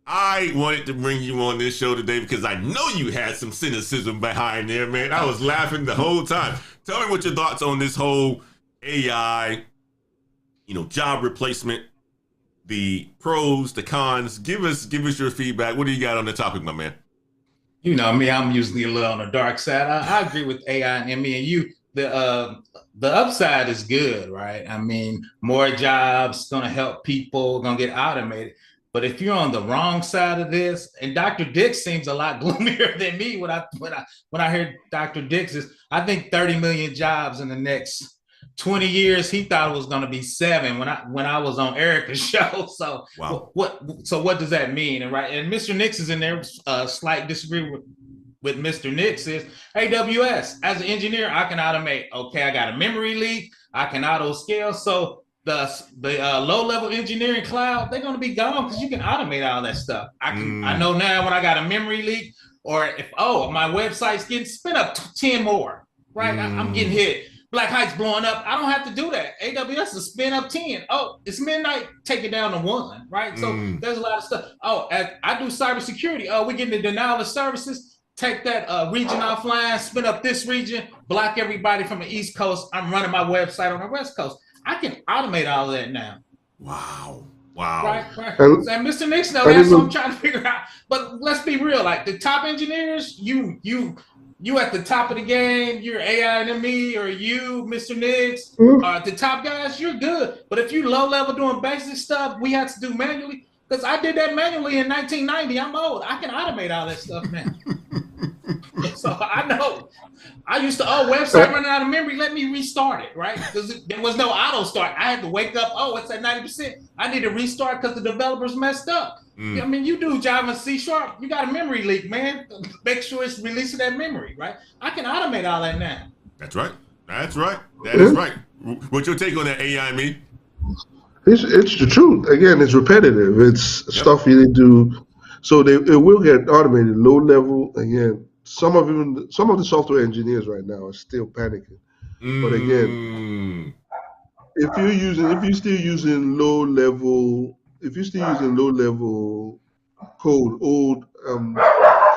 I wanted to bring you on this show today because I know you had some cynicism behind there, man. I was laughing the whole time. Tell me what your thoughts on this whole AI, job replacement, the pros, the cons. Give us your feedback. What do you got on the topic, my man? You know me, I'm usually a little on the dark side. I agree with AI and me and you. The upside is good, right? I mean, more jobs gonna help people, gonna get automated. But if you're on the wrong side of this, and Dr. Dix seems a lot gloomier than me when I heard Dr. Dix is, I think 30 million jobs in the next 20 years. He thought it was going to be 7 when I was on Erica's show. So wow. what does that mean? And right, and Mr. Nix is in there. Slight disagree with Mr. Nix is AWS. As an engineer, I can automate. Okay, I got a memory leak. I can auto scale. So the low level engineering cloud, they're going to be gone because you can automate all that stuff. I know now when I got a memory leak, or if my website's getting spin up 10 more, right? I'm getting hit. Black Heights blowing up. I don't have to do that. AWS is spin up 10. Oh, it's midnight. Take it down to 1, right? So there's a lot of stuff. Oh, I do cybersecurity. Oh, we get the denial of services. Take that region offline, spin up this region, block everybody from the East Coast. I'm running my website on the West Coast. I can automate all of that now. Wow. Right. And Mr. Nix, that's what I'm trying to figure out. But let's be real. Like the top engineers, you at the top of the game, you're AI and me, or you, Mr. Nix, the top guys, you're good. But if you low level doing basic stuff, we have to do manually. Because I did that manually in 1990. I'm old. I can automate all that stuff now. So I know. I used to, website running out of memory, let me restart it, right? Because there was no auto start. I had to wake up, it's at 90%. I need to restart because the developers messed up. I mean, you do Java and C#, you got a memory leak, man. Make sure it's releasing that memory, right? I can automate all that now. That's right. That is right. What's your take on that, AI and me? It's the truth. Again, it's repetitive. It's stuff you need to do. So it will get automated, low level. Again, some of the software engineers right now are still panicking. But again, if you're still using low level code, old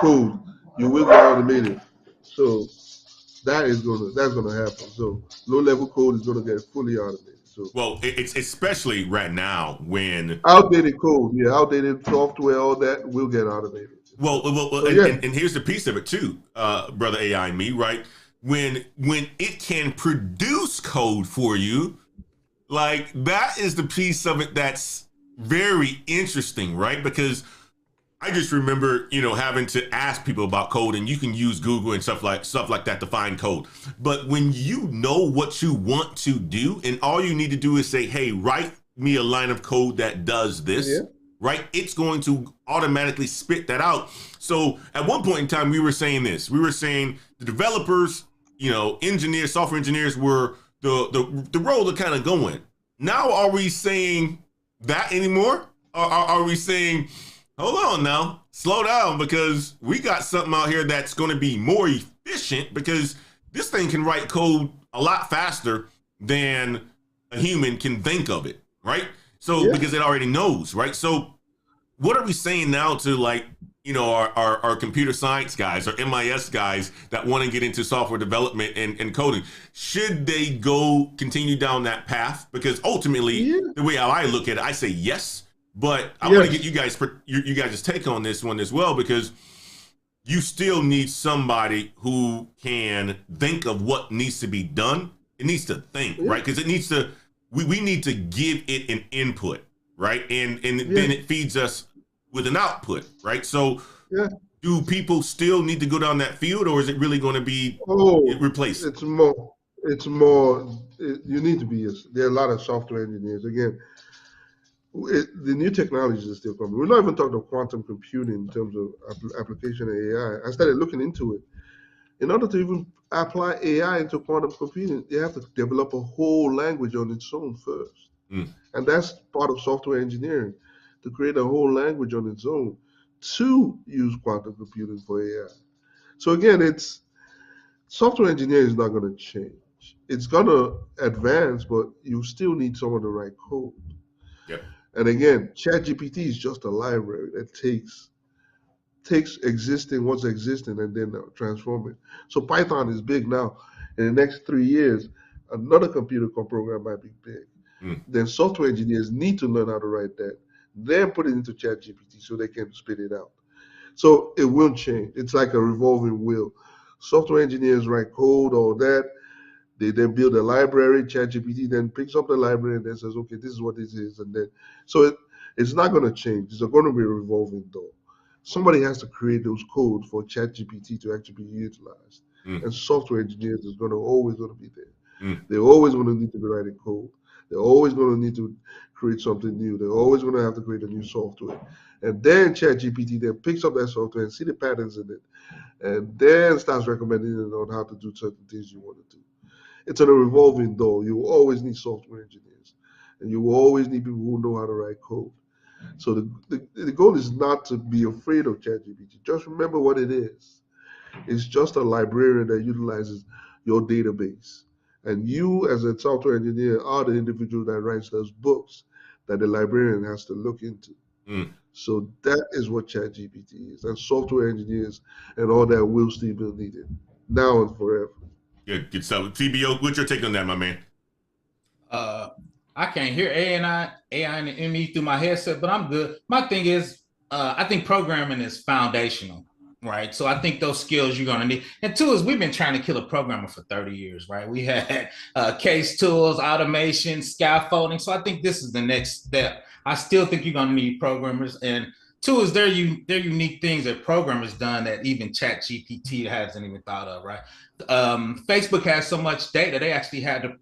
code, you will get automated. So that's gonna happen. So low level code is gonna get fully automated. So, well, it's especially right now when outdated code, outdated software, all that will get automated. Well, and here's the piece of it too, brother AI and me, right? When it can produce code for you, like that is the piece of it that's very interesting, right? Because I just remember, having to ask people about code, and you can use Google and stuff like that to find code. But when you know what you want to do, and all you need to do is say, "Hey, write me a line of code that does this," right? It's going to automatically spit that out. So at one point in time, we were saying this. We were saying the developers, engineers, software engineers were the role to kind of go in. Now, are we saying that anymore? Or are we saying, hold on now, slow down, because we got something out here that's going to be more efficient, because this thing can write code a lot faster than a human can think of it, right? So because it already knows, right? So what are we saying now to our computer science guys or MIS guys that want to get into software development and coding? Should they continue down that path? Because ultimately, the way I look at it, I say yes. But I want to get you guys' take on this one as well, because you still need somebody who can think of what needs to be done. It needs to think, right? Because it needs to. We need to give it an input, right? And then it feeds us with an output, right? So do people still need to go down that field, or is it really going to be replaced? It's more. You need to be. There are a lot of software engineers again. The new technologies are still coming. We're not even talking of quantum computing in terms of application of AI. I started looking into it. In order to even apply AI into quantum computing, you have to develop a whole language on its own first. And that's part of software engineering, to create a whole language on its own to use quantum computing for AI. So again, it's software engineering is not going to change. It's going to advance, but you still need someone to write code. Yep. And again, ChatGPT is just a library that takes what's existing and then transform it. So Python is big now. In the next 3 years, another computer program might be big. Then software engineers need to learn how to write that, then put it into ChatGPT so they can spit it out. So it will change. It's like a revolving wheel. Software engineers write code, all that. They then build a library. ChatGPT then picks up the library and then says, okay, this is what this is. And then, so it's not going to change. It's going to be a revolving door. Somebody has to create those codes for ChatGPT to actually be utilized. And software engineers is always going to be there. They're always going to need to be writing code. They're always going to need to create something new. They're always going to have to create a new software. And then ChatGPT then picks up that software and see the patterns in it, and then starts recommending it on how to do certain things you want to do. It's a revolving door. You will always need software engineers, and you will always need people who know how to write code. So the goal is not to be afraid of ChatGPT. Just remember what it is. It's just a librarian that utilizes your database. And you, as a software engineer, are the individual that writes those books that the librarian has to look into. So that is what ChatGPT is. And software engineers and all that will still be needed now and forever. Good stuff. TBO, what's your take on that, my man? I can't hear AI and ME through my headset, but I'm good. My thing is, I think programming is foundational, right? So I think those skills you're going to need. And two is we've been trying to kill a programmer for 30 years, right? We had case tools, automation, scaffolding. So I think this is the next step. I still think you're going to need programmers. And two is they're unique things that programmers done that even ChatGPT hasn't even thought of, right? Facebook has so much data, they actually had to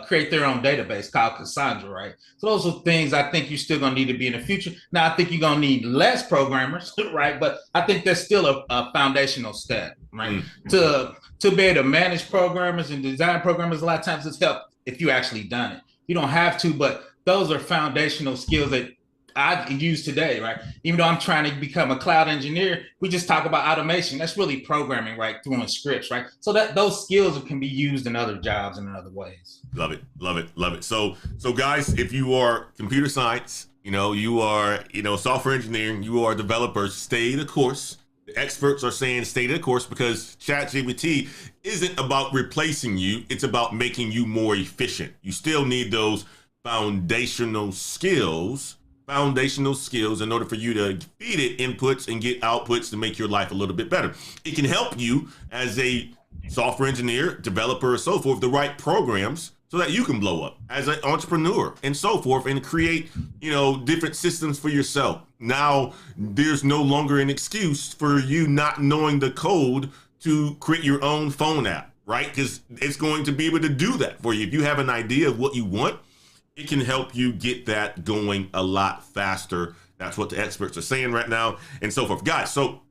create their own database called Cassandra, right? So those are things I think you're still going to need to be in the future. Now, I think you're going to need less programmers, right? But I think that's still a foundational step, right? To be able to manage programmers and design programmers, a lot of times it's help if you actually done it. You don't have to, but those are foundational skills that I use today, right? Even though I'm trying to become a cloud engineer, we just talk about automation. That's really programming, right? Throwing scripts, right? So that those skills can be used in other jobs and in other ways. Love it, love it, love it. So guys, if you are computer science, you are, software engineering, you are developers, stay the course. The experts are saying stay the course because ChatGPT isn't about replacing you. It's about making you more efficient. You still need those foundational skills in order for you to feed it inputs and get outputs to make your life a little bit better. It can help you as a software engineer, developer, or so forth, the right programs so that you can blow up as an entrepreneur and so forth and create, different systems for yourself. Now, there's no longer an excuse for you not knowing the code to create your own phone app, right? Because it's going to be able to do that for you. If you have an idea of what you want, it can help you get that going a lot faster. That's what the experts are saying right now and so forth. Guys, so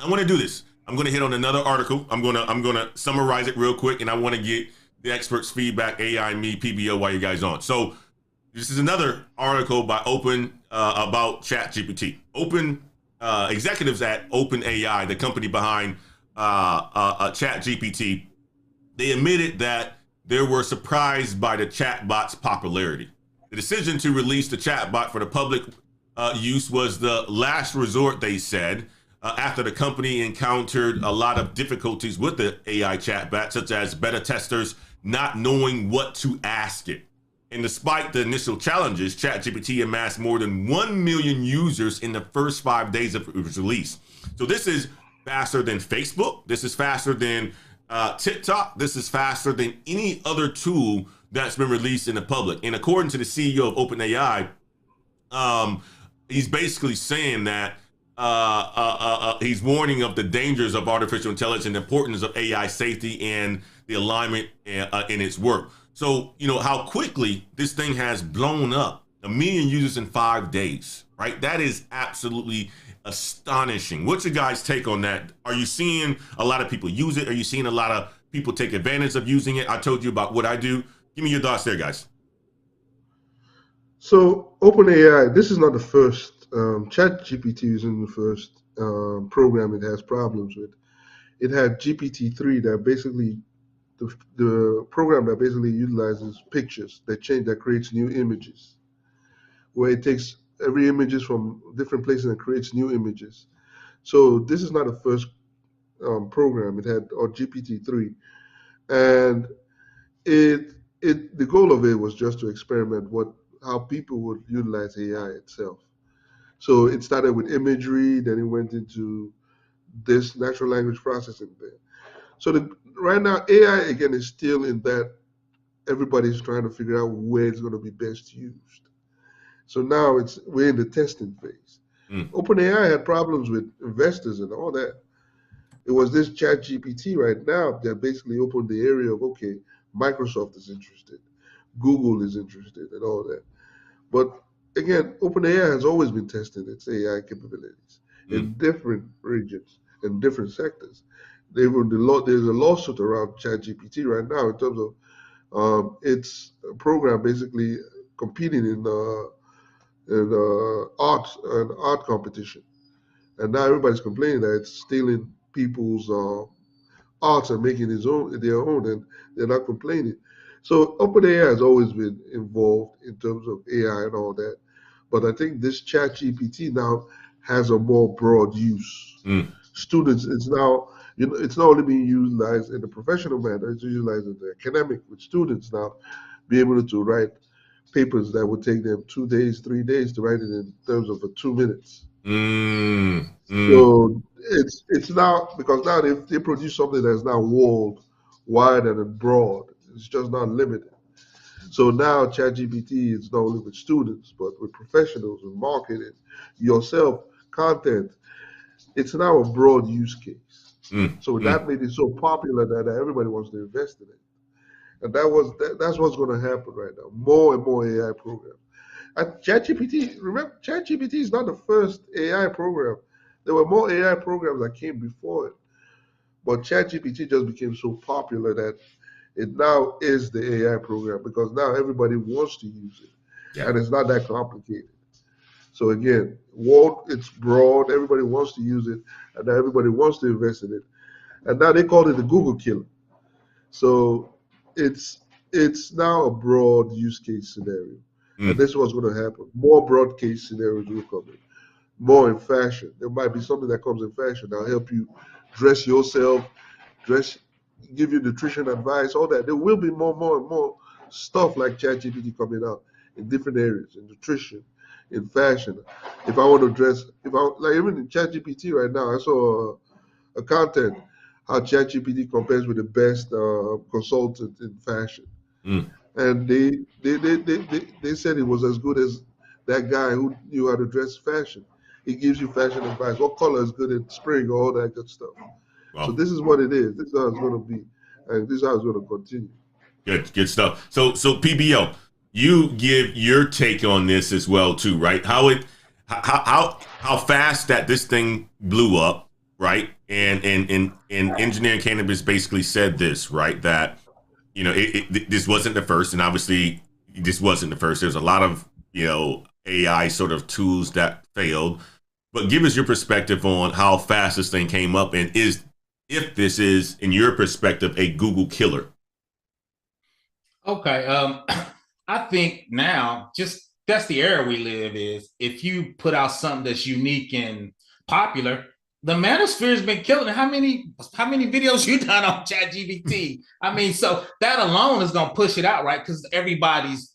I want to do this. I'm going to hit on another article. I'm going to summarize it real quick, and I want to get the experts' feedback, AI, me, PBO, while you guys on. So this is another article by Open about ChatGPT. Executives at OpenAI, the company behind ChatGPT, they admitted that they were surprised by the chatbot's popularity. The decision to release the chatbot for the public use was the last resort, they said, after the company encountered a lot of difficulties with the AI chatbot, such as beta testers not knowing what to ask it. And despite the initial challenges, ChatGPT amassed more than 1 million users in the first 5 days of its release. So this is faster than Facebook. This is faster than TikTok. This is faster than any other tool that's been released in the public. And according to the CEO of OpenAI, he's basically saying that he's warning of the dangers of artificial intelligence and the importance of AI safety and the alignment in its work. So, how quickly this thing has blown up. 1 million users in 5 days, right? That is absolutely astonishing. What's your guys' take on that? Are you seeing a lot of people use it? Are you seeing a lot of people take advantage of using it? I told you about what I do. Give me your thoughts there, guys. So OpenAI, this is not the first. ChatGPT isn't the first program it has problems with. It had GPT-3 that basically the program that basically utilizes pictures that creates new images, where it takes every images from different places and creates new images. So this is not the first program it had, or GPT-3, and the goal of it was just to experiment how people would utilize AI itself. So it started with imagery, then it went into this natural language processing thing. So right now AI again is still in that everybody's trying to figure out where it's going to be best used. So now we're in the testing phase. OpenAI had problems with investors and all that. It was this Chat GPT right now that basically opened the area of, okay, Microsoft is interested, Google is interested, and all that. But again, OpenAI has always been testing its AI capabilities in different regions, in different sectors. There's a lawsuit around ChatGPT right now in terms of its program basically competing in art competition, and now everybody's complaining that it's stealing people's arts and making their own, and they're not complaining. So OpenAI has always been involved in terms of AI and all that, but I think this ChatGPT now has a more broad use. Students, it's now it's not only being utilized in the professional manner; it's utilized in the academic with students now be able to write papers that would take them 2 days, 3 days to write it in terms of 2 minutes. So it's now, because now they produce something that's now walled, wide and broad. It's just not limited. So now ChatGPT is not only with students but with professionals and marketing, yourself, content. It's now a broad use case. So that made it so popular that everybody wants to invest in it. And that's what's going to happen right now. More and more AI programs. ChatGPT, remember, ChatGPT is not the first AI program. There were more AI programs that came before it. But ChatGPT just became so popular that it now is the AI program, because now everybody wants to use it. Yeah. And it's not that complicated. So again, it's broad, everybody wants to use it, and now everybody wants to invest in it. And now they call it the Google killer. So it's now a broad use case scenario. And this is what's going to happen. More broad case scenarios will come in. More in fashion. There might be something that comes in fashion that'll help you dress yourself, give you nutrition advice, all that. There will be more and more stuff like ChatGPT coming out in different areas, in nutrition, in fashion. If I want to dress, like even in ChatGPT right now, I saw a content how ChatGPT compares with the best consultant in fashion. And they said it was as good as that guy who knew how to dress fashion. He gives you fashion advice. What color is good in spring, all that good stuff. Wow. So this is what it is. This is how it's going to be, and this is how it's going to continue. Good stuff. So PBO, you give your take on this as well too, right? How fast that this thing blew up, right? And Engineering Cannabis basically said this, right? That this wasn't the first, and obviously this wasn't the first. There's a lot of AI sort of tools that failed, but give us your perspective on how fast this thing came up, and if this is, in your perspective, a Google killer. Okay, I think now that's the era we live is. If you put out something that's unique and popular, the manosphere has been killing it. How many videos you done on ChatGPT? I mean, so that alone is gonna push it out, right? Because everybody's,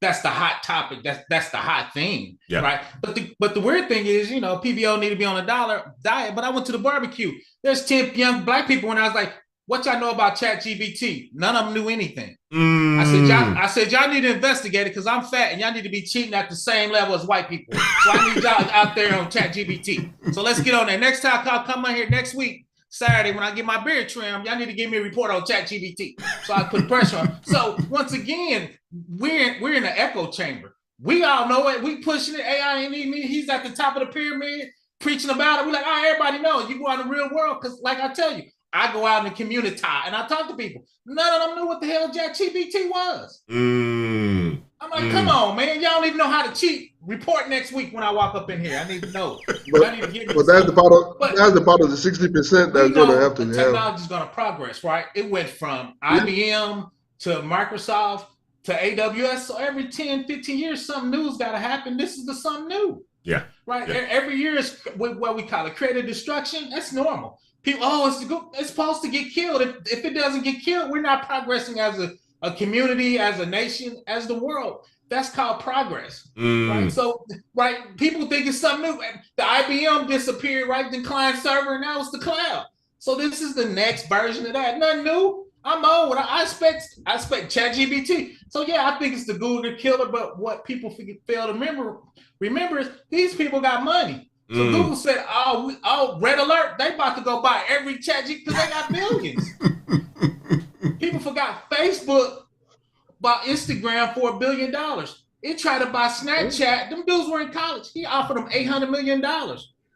that's the hot topic. That's the hot thing, right? But the weird thing is, PBO need to be on a dollar diet. But I went to the barbecue. There's 10 young Black people, and I was like, "What y'all know about ChatGPT?" None of them knew anything. I said, y'all need to investigate it because I'm fat and y'all need to be cheating at the same level as white people. So I need y'all out there on ChatGPT. So let's get on there. Next time I'll come on here next week, Saturday, when I get my beard trimmed, y'all need to give me a report on ChatGPT so I put pressure on. So once again, we're in an echo chamber. We all know it. We pushing it. AI ain't even, he's at the top of the pyramid preaching about it. We like, oh, everybody knows. You go out in the real world, because like I tell you, I go out in the community and I talk to people. None of them knew what the hell ChatGPT was. I'm like, come on, man. Y'all don't even know how to cheat. Report next week when I walk up in here. I need to know. But that's the part of the 60% that's going to have to have. Technology is going to progress, right? It went from IBM to Microsoft to AWS. So every 10, 15 years, something new's got to happen. This is the something new. Yeah. Right? Yeah. Every year is what we call it creative destruction. That's normal. People, it's supposed to get killed. If it doesn't get killed, we're not progressing as a community, as a nation, as the world. That's called progress. Right? So, right, people think it's something new. The IBM disappeared, right? The client server, and now it's the cloud. So this is the next version of that. Nothing new. I'm old. I expect ChatGPT. So yeah, I think it's the Google killer. But what people fail to remember is these people got money. So Google said, "Oh, red alert! They about to go buy every ChatGPT because they got billions." People forgot Facebook bought Instagram for $1 billion. It tried to buy Snapchat. Them dudes were in college. He offered them $800 million.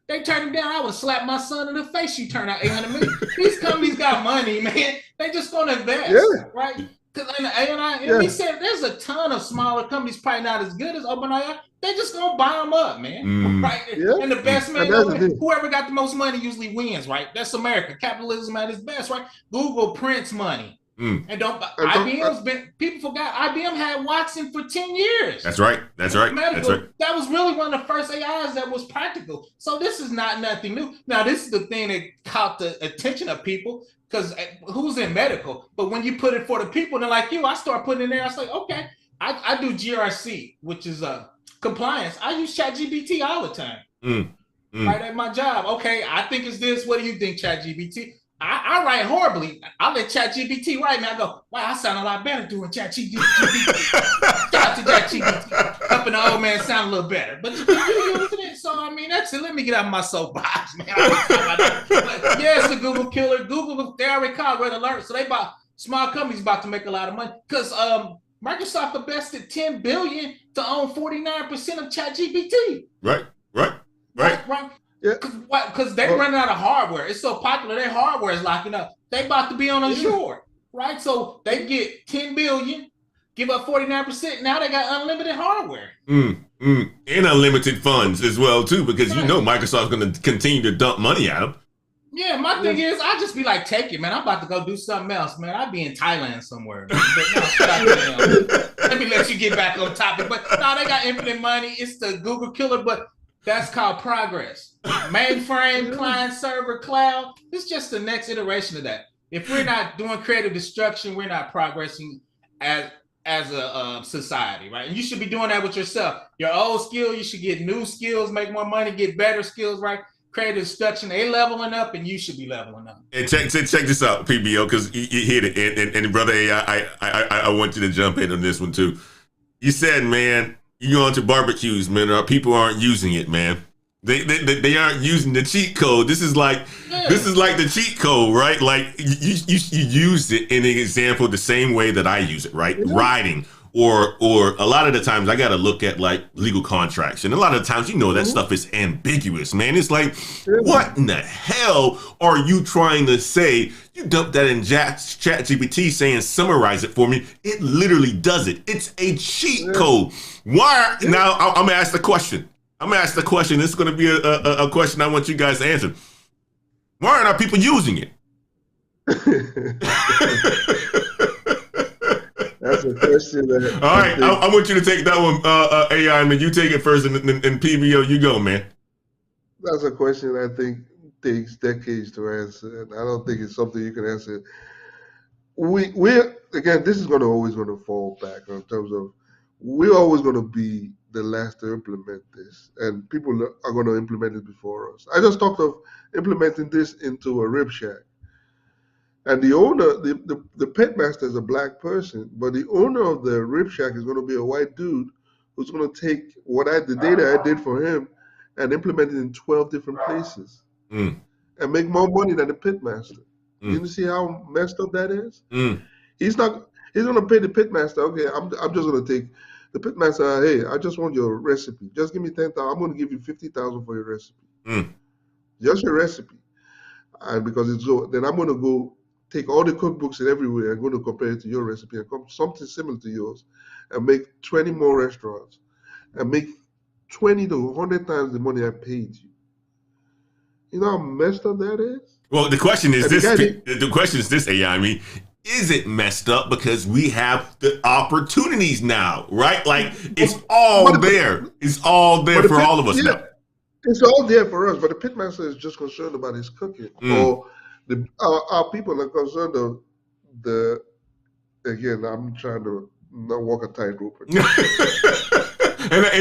They turned him down. I would slap my son in the face. You turn out $800 million. These companies got money, man. They just gonna invest, right? Because he said there's a ton of smaller companies probably not as good as OpenAI. They just gonna buy them up, man. Right? Yeah. And the best man, whoever got the most money usually wins, right? That's America. Capitalism at its best, right? Google prints money. And IBM's been, people forgot IBM had Watson for 10 years. That's right. That's right. That was really one of the first AIs that was practical. So this is not nothing new. Now, this is the thing that caught the attention of people, because who's in medical? But when you put it for the people, they're like you, I start putting it in there. I was like, okay, I do GRC, which is compliance. I use ChatGPT all the time. Right at my job. Okay, I think it's this. What do you think, ChatGPT? I write horribly. I let ChatGPT write me. I go, wow, I sound a lot better doing ChatGPT. Shout out to ChatGPT. Helping the old man sound a little better. But you're using it. So, I mean, that's it. Let me get out of my soapbox, man. It's the Google killer. Google, they already called red alert. So small companies about to make a lot of money. Because Microsoft invested $10 billion to own 49% of ChatGPT. Right. Yeah. Because they're running out of hardware. It's so popular, their hardware is locking up. They about to be on Azure, right? So they get $10 billion, give up 49%. Now they got unlimited hardware. And unlimited funds as well, too, because you know Microsoft's going to continue to dump money at them. Yeah, my thing is, I just be like, take it, man. I'm about to go do something else, man. I'd be in Thailand somewhere. But no, shut up, let me let you get back on topic. But no, they got infinite money. It's the Google killer, but that's called progress. Mainframe, client server, cloud. It's just the next iteration of that. If we're not doing creative destruction, we're not progressing as a society, right? And you should be doing that with yourself. Your old skill, you should get new skills, make more money, get better skills, right? Creative destruction, they leveling up, and you should be leveling up. And check this out, PBO, because you hit it. And brother, I want you to jump in on this one too. You said, man, you go into barbecues, man. People aren't using it, man. They aren't using the cheat code. This is like the cheat code, right? Like you used it in an example the same way that I use it, right? Writing or a lot of the times I got to look at like legal contracts, and a lot of the times that stuff is ambiguous, man. It's like, what in the hell are you trying to say? You dump that in ChatGPT saying summarize it for me. It literally does it. It's a cheat code. Why? Now I'm gonna ask the question. This is going to be a question I want you guys to answer. Why aren't our people using it? That's a question. All right, I want you to take that one, AI, and you take it first, and PBO, you go, man. That's a question I think takes decades to answer, and I don't think it's something you can answer. We're again, this is always going to fall back in terms of we're always going to be the last to implement this, and people are going to implement it before us. I just talked of implementing this into a rib shack, and the owner, the pet master is a black person, but the owner of the rib shack is going to be a white dude who's going to take the data I did for him and implement it in 12 different places and make more money than the pit master. You see how messed up that is? He's going to pay the pit master. Okay, I'm just going to take The pitmaster, hey, I just want your recipe. Just give me 10,000. I'm going to give you 50,000 for your recipe. Just your recipe. And because it's so, then I'm going to go take all the cookbooks and everywhere and going to compare it to your recipe and come something similar to yours, and make 20 more restaurants and make 20 to 100 times the money I paid you. You know how messed up that is? Well, the question is this. The question is this, AI. I mean, is it messed up because we have the opportunities now, right? Like it's all there. It's all there for all of us now. It's all there for us, but the pitmaster is just concerned about his cooking, or our people are concerned of the. Again, I'm trying to not walk a tightrope. and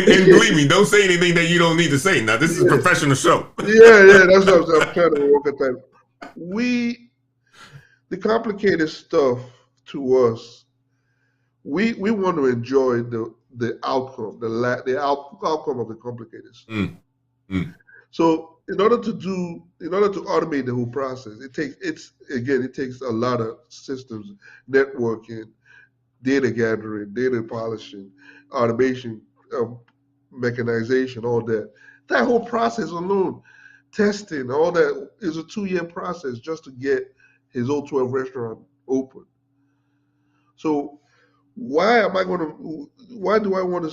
believe me, don't say anything that you don't need to say. Now, this is a professional show. Yeah, that's what I'm trying to walk a tightrope. The complicated stuff to us, we want to enjoy the outcome, the outcome of the complicated stuff. So in order to automate the whole process, it takes a lot of systems, networking, data gathering, data polishing, automation, mechanization, all that. That whole process alone, testing, all that is a 2-year process just to get his old 12 restaurant open. So why do I want to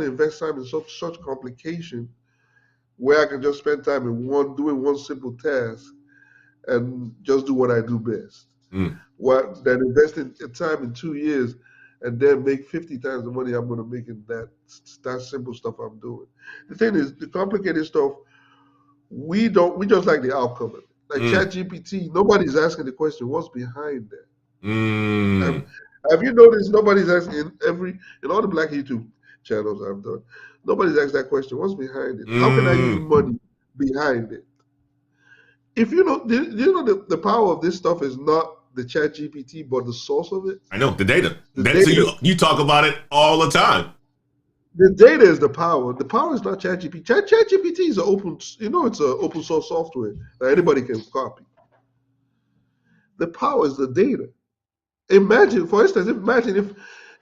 invest time in such complication where I can just spend time in doing one simple task and just do what I do best? Than investing time in 2 years and then make 50 times the money I'm going to make in that simple stuff I'm doing. The thing is, the complicated stuff, we just like the outcome of it. Like ChatGPT, nobody's asking the question, what's behind that? Have you noticed nobody's asking in all the Black YouTube channels I've done, nobody's asked that question, what's behind it? How can I use money behind it? If you know, the power of this stuff is not the ChatGPT, but the source of it. I know, the data. So you talk about it all the time. The data is the power. The power is not ChatGPT. ChatGPT is it's an open source software that anybody can copy. The power is the data. Imagine, for instance,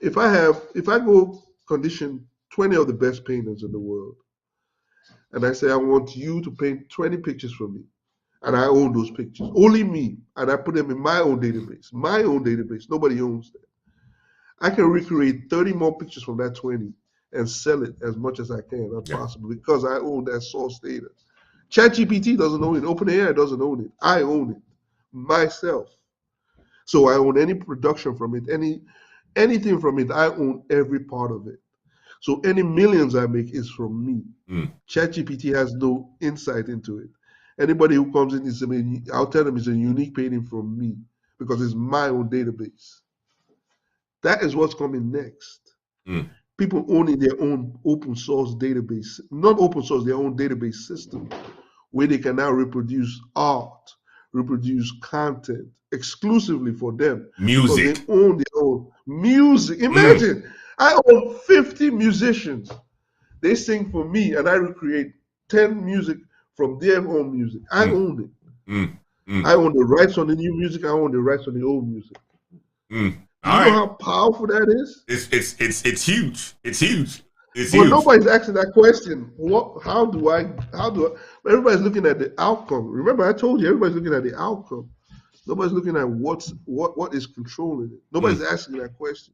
if I go condition 20 of the best painters in the world, and I say I want you to paint 20 pictures for me, and I own those pictures, only me, and I put them in my own database. Nobody owns that. I can recreate 30 more pictures from that 20 and sell it as much as I can, as possible, because I own that source data. ChatGPT doesn't own it. OpenAI doesn't own it. I own it myself. So I own any production from it, anything from it. I own every part of it. So any millions I make is from me. ChatGPT has no insight into it. Anybody who comes in, I'll tell them it's a unique painting from me because it's my own database. That is what's coming next. People owning their own open source database, not open source, their own database system, where they can now reproduce art, reproduce content exclusively for them. Music. They own their own music. Imagine, I own 50 musicians. They sing for me, and I recreate 10 music from their own music. I own it. I own the rights on the new music. I own the rights on the old music. You know how powerful that is? It's huge. It's huge. It's huge. But nobody's asking that question. How do I? Everybody's looking at the outcome. Remember, I told you everybody's looking at the outcome. Nobody's looking at what is controlling it. Nobody's asking that question.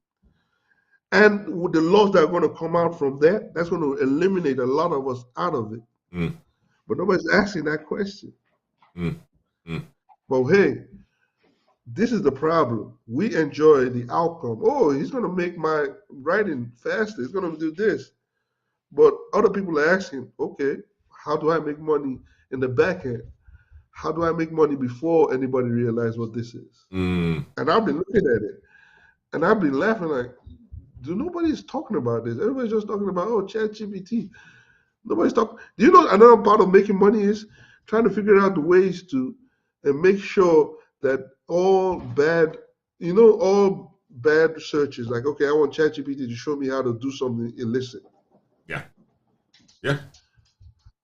And with the laws that are going to come out from that, that's going to eliminate a lot of us out of it. But nobody's asking that question. But hey, this is the problem. We enjoy the outcome. Oh, he's going to make my writing faster. He's going to do this. But other people are asking, okay, how do I make money in the back end? How do I make money before anybody realizes what this is? And I've been looking at it. And I've been laughing like, nobody's talking about this. Everybody's just talking about, ChatGPT. Nobody's talking. Do you know another part of making money is trying to figure out the ways to make sure that all bad searches, like, okay, I want ChatGPT to show me how to do something illicit. Yeah.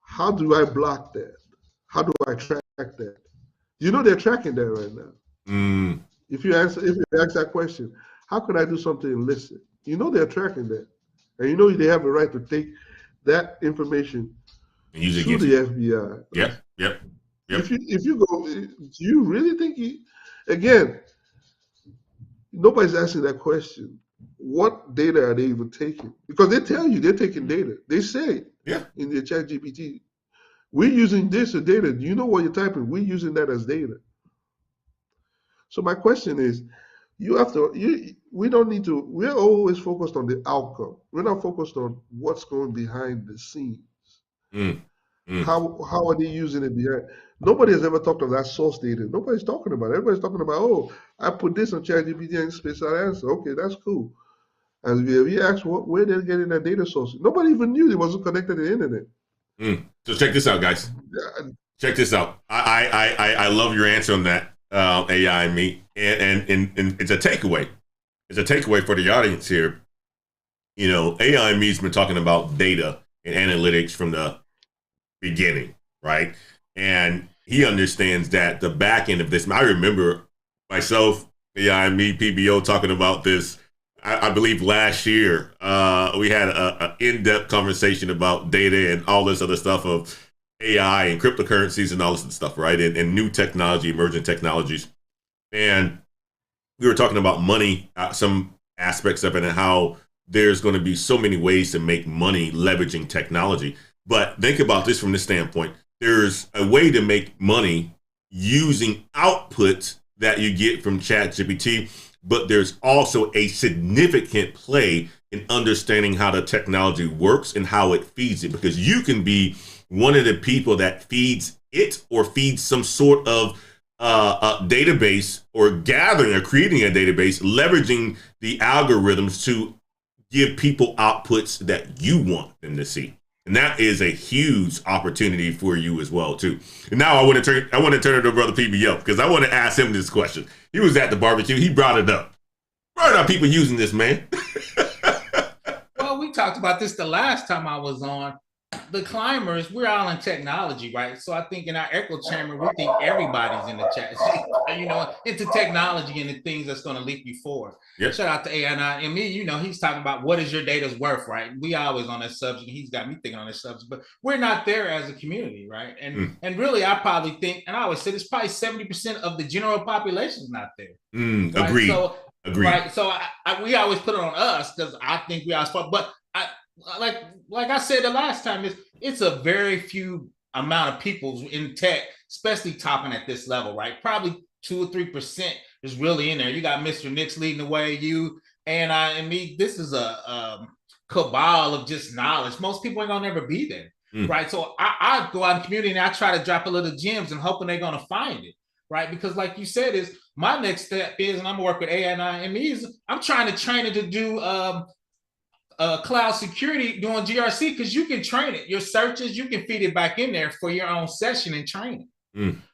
How do I block that? How do I track that? You know they're tracking that right now. If you ask that question, how could I do something illicit? you know they're tracking that, and you know they have the right to take that information And use it to against the you. FBI. Yep. If you go, do you really think again? Nobody's asking that question. What data are they even taking? Because they tell you they're taking data. They say Yeah. in their chat GPT, we're using this as data. Do you know what you're typing? We're using that as data. So my question is, we don't need to, we're always focused on the outcome. We're not focused on what's going behind the scenes. Mm. How are they using it behind? Nobody has ever talked of that source data. Nobody's talking about it. Everybody's talking about, oh, I put this on ChatGPT and spits out an answer. Okay, that's cool. And we asked where they're getting that data source. Nobody even knew it wasn't connected to the internet. So check this out, guys. Check this out. I love your answer on that, AI and me, and it's a takeaway. It's a takeaway for the audience here. You know, AI and me has been talking about data and analytics from the beginning, right? And he understands that the back end of this. I remember myself, AI and me, PBO talking about this. I believe last year we had an in-depth conversation about data and all this other stuff of AI and cryptocurrencies and all this stuff, right? And new technology, emerging technologies. And we were talking about money, some aspects of it, and how there's going to be so many ways to make money leveraging technology. But think about this from this standpoint. There's a way to make money using outputs that you get from ChatGPT, but there's also a significant play in understanding how the technology works and how it feeds it, because you can be one of the people that feeds it or feeds some sort of a database or gathering or creating a database, leveraging the algorithms to give people outputs that you want them to see. And that is a huge opportunity for you as well, too. And now I want to turn it to Brother PBO, because I want to ask him this question. He was at the barbecue. He brought it up. Why are people using this, man? Well, we talked about this the last time I was on. The climbers, we're all in technology, right? So I think in our echo chamber, we think everybody's in the chat, you know, into technology and the things that's going to leap you forward. Yep. Shout out to AI and me, you know, he's talking about what is your data's worth, right? We always on that subject. He's got me thinking on this subject, but we're not there as a community, right? And really, I probably think, and I always say this, probably 70% of the general population is not there. Right? Agreed. So, agreed. Right. So we always put it on us because I think we are, but like I said the last time, it's a very few amount of people in tech, especially topping at this level, right? Probably 2 or 3% is really in there. You got Mr. Nix leading the way, you and me. This is a cabal of just knowledge. Most people ain't gonna never be there, right? So I go out in the community and I try to drop a little gems and hoping they're gonna find it, right? Because like you said, is my next step is, and I'm gonna work with AI and me, is I'm trying to train it to do cloud security doing GRC, because you can train it. Your searches, you can feed it back in there for your own session and training.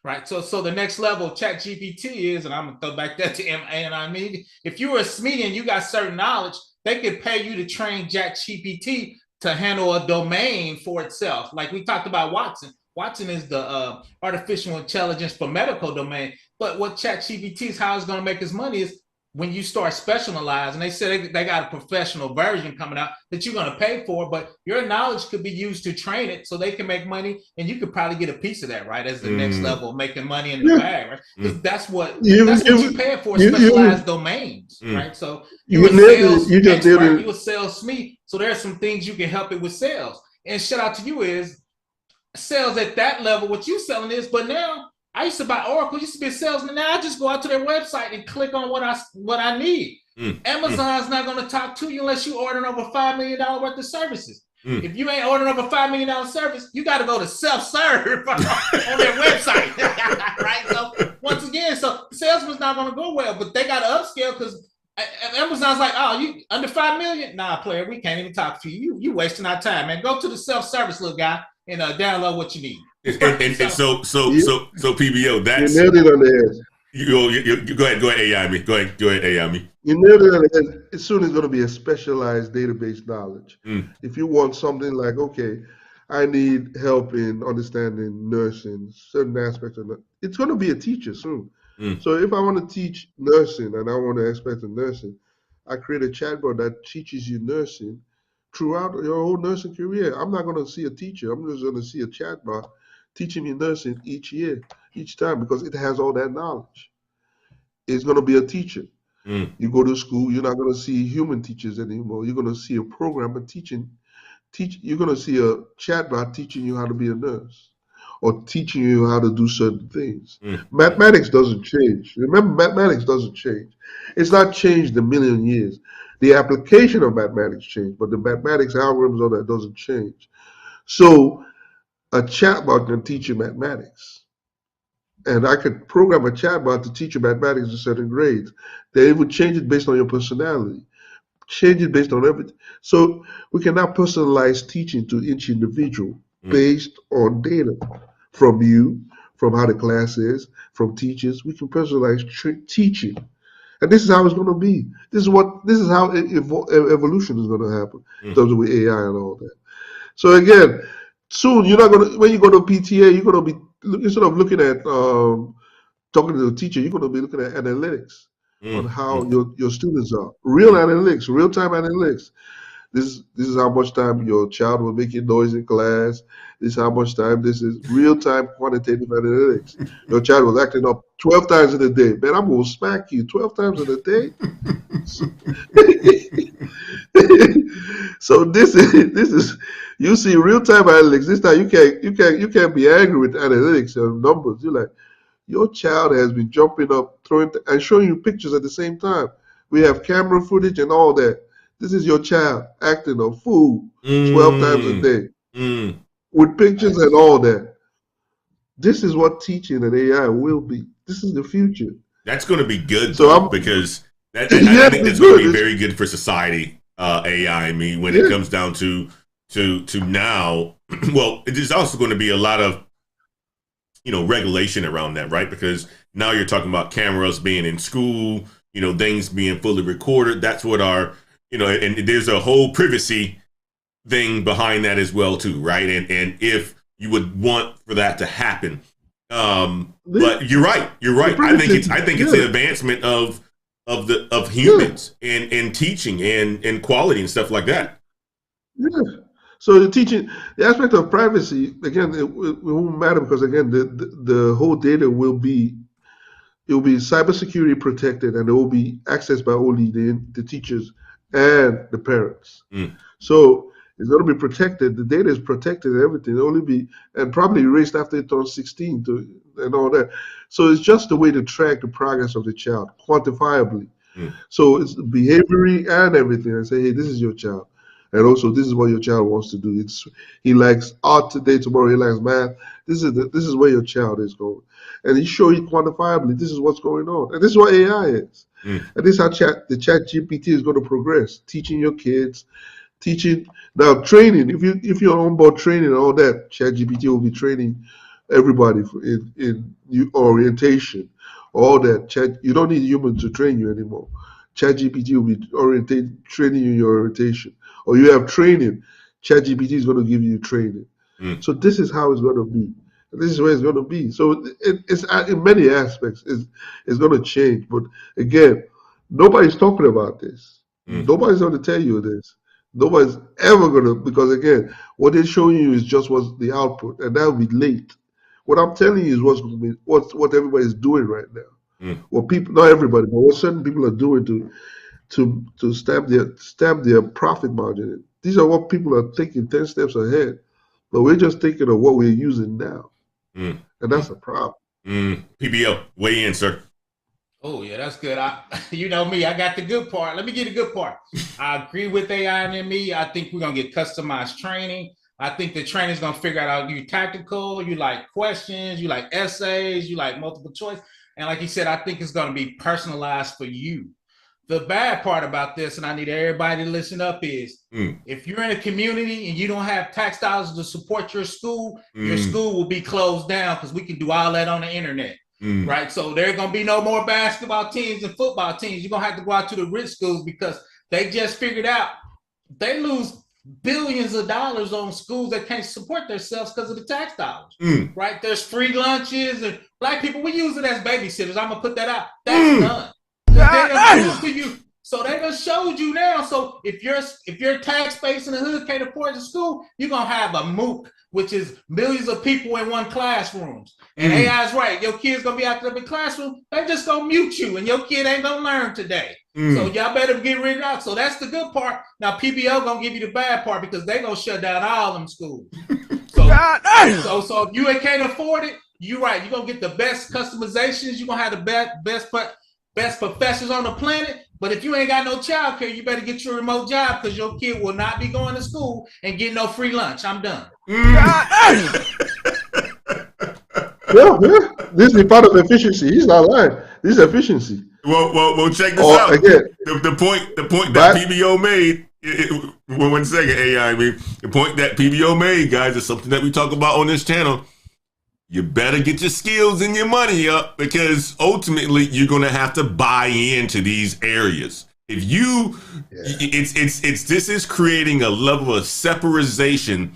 Right. So the next level of ChatGPT is, and I'm gonna throw back that to AI. If you were a SME and you got certain knowledge, they could pay you to train ChatGPT to handle a domain for itself. Like we talked about Watson. Watson is the artificial intelligence for medical domain. But what ChatGPT is, how it's going to make its money is when you start specializing. They said they got a professional version coming out that you're going to pay for, but your knowledge could be used to train it so they can make money, and you could probably get a piece of that, right? As the next level of making money in the bag, right? Because that's what you pay for, specialized domains, right? So you're a sales expert, you a sales SME, so there's some things you can help it with sales. And shout out to you is sales at that level, what you selling is, but now I used to buy Oracle, used to be a salesman. Now I just go out to their website and click on what I need. Amazon's not going to talk to you unless you ordering over $5 million worth of services. If you ain't ordering over $5 million service, you got to go to self-serve on their website, right? So once again, so salesman's not going to go well, but they got to upscale because Amazon's like, oh, you under 5 million? Nah, player, we can't even talk to you. You wasting our time, man. Go to the self-service, little guy, and download what you need. And so PBO, that's you nailed it on the head. You go ahead, AI me. Go ahead, AI me. You nailed it on the head. As soon as it's going to be a specialized database knowledge. If you want something like, okay, I need help in understanding nursing, certain aspects of it, it's going to be a teacher soon. So if I want to teach nursing and I want to expert in nursing, I create a chatbot that teaches you nursing throughout your whole nursing career. I'm not going to see a teacher. I'm just going to see a chatbot teaching me nursing each year, each time, because it has all that knowledge. It's going to be a teacher. You go to school, you're not going to see human teachers anymore. You're going to see a programmer you're going to see a chatbot teaching you how to be a nurse or teaching you how to do certain things. Mathematics doesn't change. Remember, mathematics doesn't change. It's not changed a million years. The application of mathematics changed, but the mathematics algorithms on that doesn't change. So a chatbot can teach you mathematics. And I could program a chatbot to teach you mathematics in certain grades. They would change it based on your personality, change it based on everything. So we can now personalize teaching to each individual based on data from you, from how the class is, from teachers. We can personalize teaching. And this is how it's going to be. This is how evolution is going to happen in terms of with AI and all that. So again, soon you're not going to, when you go to PTA, you're going to be, instead of looking at talking to the teacher, you're going to be looking at analytics on how your students are. Real analytics, real-time analytics. This is how much time your child will make noise in class. This is how much time. This is real-time quantitative analytics. Your child was acting up 12 times in a day. Man, I'm going to smack you 12 times in a day. So this is you see real-time analytics. This time you can't be angry with analytics and numbers. You're like, your child has been jumping up, throwing and showing you pictures at the same time. We have camera footage and all that. This is your child acting a fool 12 times a day with pictures and all that. This is what teaching and AI will be. This is the future. That's going to be good, though, because I think that's going to be very good for society. AI. I mean, when it comes down to now, well, there's also going to be a lot of regulation around that, right? Because now you're talking about cameras being in school, things being fully recorded. That's what our and there's a whole privacy thing behind that as well too, right? And if you would want for that to happen, but you're right. I think it's an advancement of humans and teaching and quality and stuff like that. Yeah. So the aspect of privacy, again, it won't matter because again, the whole data will be cybersecurity protected and it will be accessed by only the teachers and the parents. So it's going to be protected. The data is protected and everything. It'll only be and probably erased after it turns 16 and all that. So it's just a way to track the progress of the child quantifiably. So it's behaviory and everything. And say, hey, this is your child. And also, this is what your child wants to do. He likes art today, tomorrow he likes math. This is where your child is going. And you show it quantifiably, this is what's going on. And this is what AI is. And this is how the chat GPT is going to progress, teaching your kids, now training. If you're on board training and all that, chat GPT will be training everybody in orientation, all that. You don't need humans to train you anymore. ChatGPT will be training you in your orientation. Or you have training, ChatGPT is going to give you training. So this is how it's going to be. This is where it's going to be. So it's in many aspects, it's going to change. But again, nobody's talking about this. Nobody's going to tell you this. Nobody's ever going to, because again, what they're showing you is just what's the output, and that will be late. What I'm telling you is what's going to be, what everybody's doing right now. What people, not everybody, but what certain people are doing to stamp their profit margin. These are what people are thinking 10 steps ahead, but we're just thinking of what we're using now, and that's a problem. PBO, weigh in, sir. Oh yeah, that's good. You know me, I got the good part. Let me get the good part. I agree with AI and me. I think we're gonna get customized training. I think the trainer's gonna figure out you tactical, you like questions, you like essays, you like multiple choice, and like you said, I think it's gonna be personalized for you. The bad part about this, and I need everybody to listen up, is if you're in a community and you don't have tax dollars to support your school will be closed down because we can do all that on the internet, right? So there's going to be no more basketball teams and football teams. You're going to have to go out to the rich schools because they just figured out they lose billions of dollars on schools that can't support themselves because of the tax dollars, right? There's free lunches and black people, we use it as babysitters. I'm going to put that out. That's done. They appeal to you So they just showed you now. So if your tax base in the hood can't afford the school, you're gonna have a MOOC, which is millions of people in one classroom. And AI's right. Your kid's gonna be out there in the classroom. They just gonna mute you, and your kid ain't gonna learn today. So y'all better get rid of that. So that's the good part. Now PBO gonna give you the bad part because they gonna shut down all them schools. So if you can't afford it, you're right. You're gonna get the best customizations. You're gonna have the best professors on the planet. But if you ain't got no child care, you better get your remote job because your kid will not be going to school and getting no free lunch. I'm done. Yeah. This is part of efficiency. He's not lying. This is efficiency. Well, check this out. Again, the point that PBO made. One second, AI. The point that PBO made, guys, is something that we talk about on this channel. You better get your skills and your money up because ultimately you're going to have to buy into these areas. If you, this is creating a level of separatation,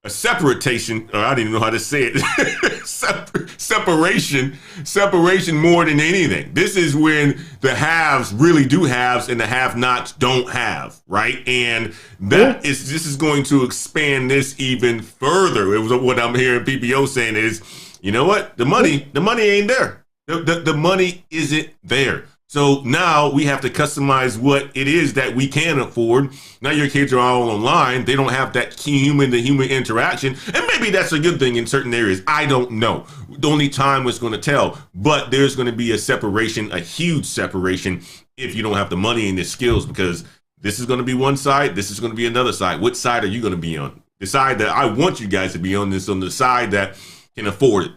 or I didn't even know how to say it. Separation more than anything. This is when the haves really do haves and the have-nots don't have, right? And this is going to expand this even further. It was what I'm hearing PPO saying is, you know what? The money ain't there. The money isn't there. So now we have to customize what it is that we can afford. Now your kids are all online. They don't have that human-to-human interaction. And maybe that's a good thing in certain areas. I don't know. The only time is going to tell. But there's going to be a separation, a huge separation, if you don't have the money and the skills, because this is going to be one side. This is going to be another side. What side are you going to be on? The side that I want you guys to be on this, on the side that can afford it,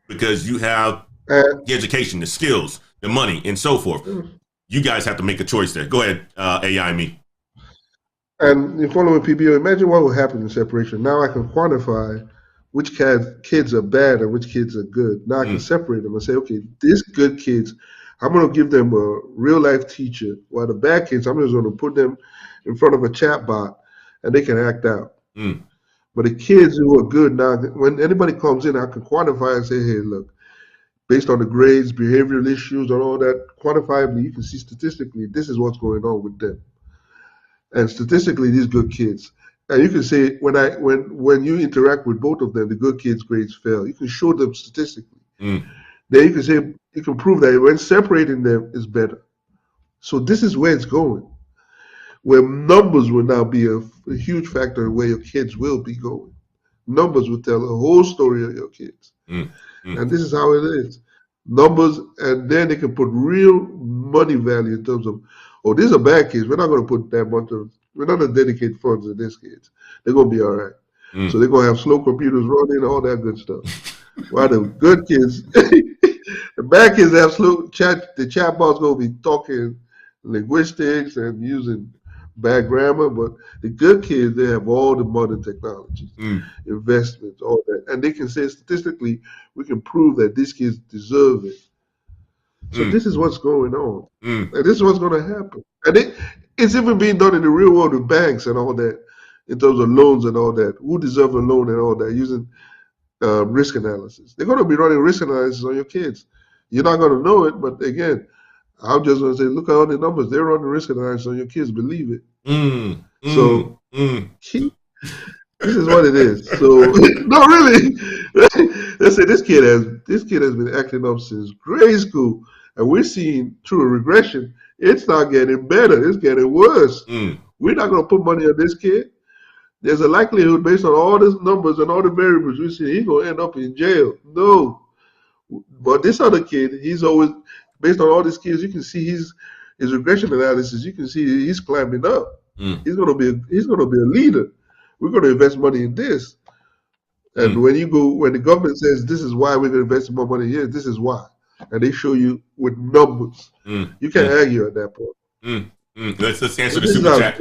because you have the education, the skills, the money, and so forth. You guys have to make a choice there. Go ahead, AI me. And in following PBO, imagine what will happen in separation. Now I can quantify which kids are bad and which kids are good. Now I can separate them and say, okay, these good kids, I'm going to give them a real life teacher, while the bad kids, I'm just going to put them in front of a chat bot and they can act out. But the kids who are good, now when anybody comes in, I can quantify and say, hey, look, based on the grades, behavioral issues, and all that, quantifiably, you can see statistically, this is what's going on with them. And statistically, these good kids. And you can say, when you interact with both of them, the good kids' grades fail. You can show them statistically. Then you can say, you can prove that when separating them is better. So this is where it's going, where numbers will now be a huge factor in where your kids will be going. Numbers will tell a whole story of your kids. And this is how it is. Numbers, and then they can put real money value in terms of, oh, these are bad kids. We're not going to put that much of, we're not going to dedicate funds to these kids. They're going to be all right. So they're going to have slow computers running, all that good stuff. While the good kids, the bad kids have slow chat, the chatbot's going to be talking linguistics and using bad grammar, but the good kids, they have all the modern technologies, investments, all that. And they can say statistically, we can prove that these kids deserve it. So this is what's going on. And this is what's going to happen. And it's even being done in the real world with banks and all that, in terms of loans and all that. Who deserve a loan and all that, using risk analysis. They're going to be running risk analysis on your kids. You're not going to know it, but again, I'm just going to say, look at all the numbers. They're running risk analysis on your kids. Believe it. This is what it is. So, no, really. Let's say this kid has been acting up since grade school, and we're seeing through a regression, it's not getting better. It's getting worse. We're not going to put money on this kid. There's a likelihood based on all these numbers and all the variables we see, he's going to end up in jail. No. But this other kid, he's always, based on all these skills, you can see his regression analysis. You can see he's climbing up. He's gonna be a leader. We're gonna invest money in this. And when the government says this is why we're gonna invest more money here, this is why, and they show you with numbers, you can't argue at that point. Let's answer the super chat.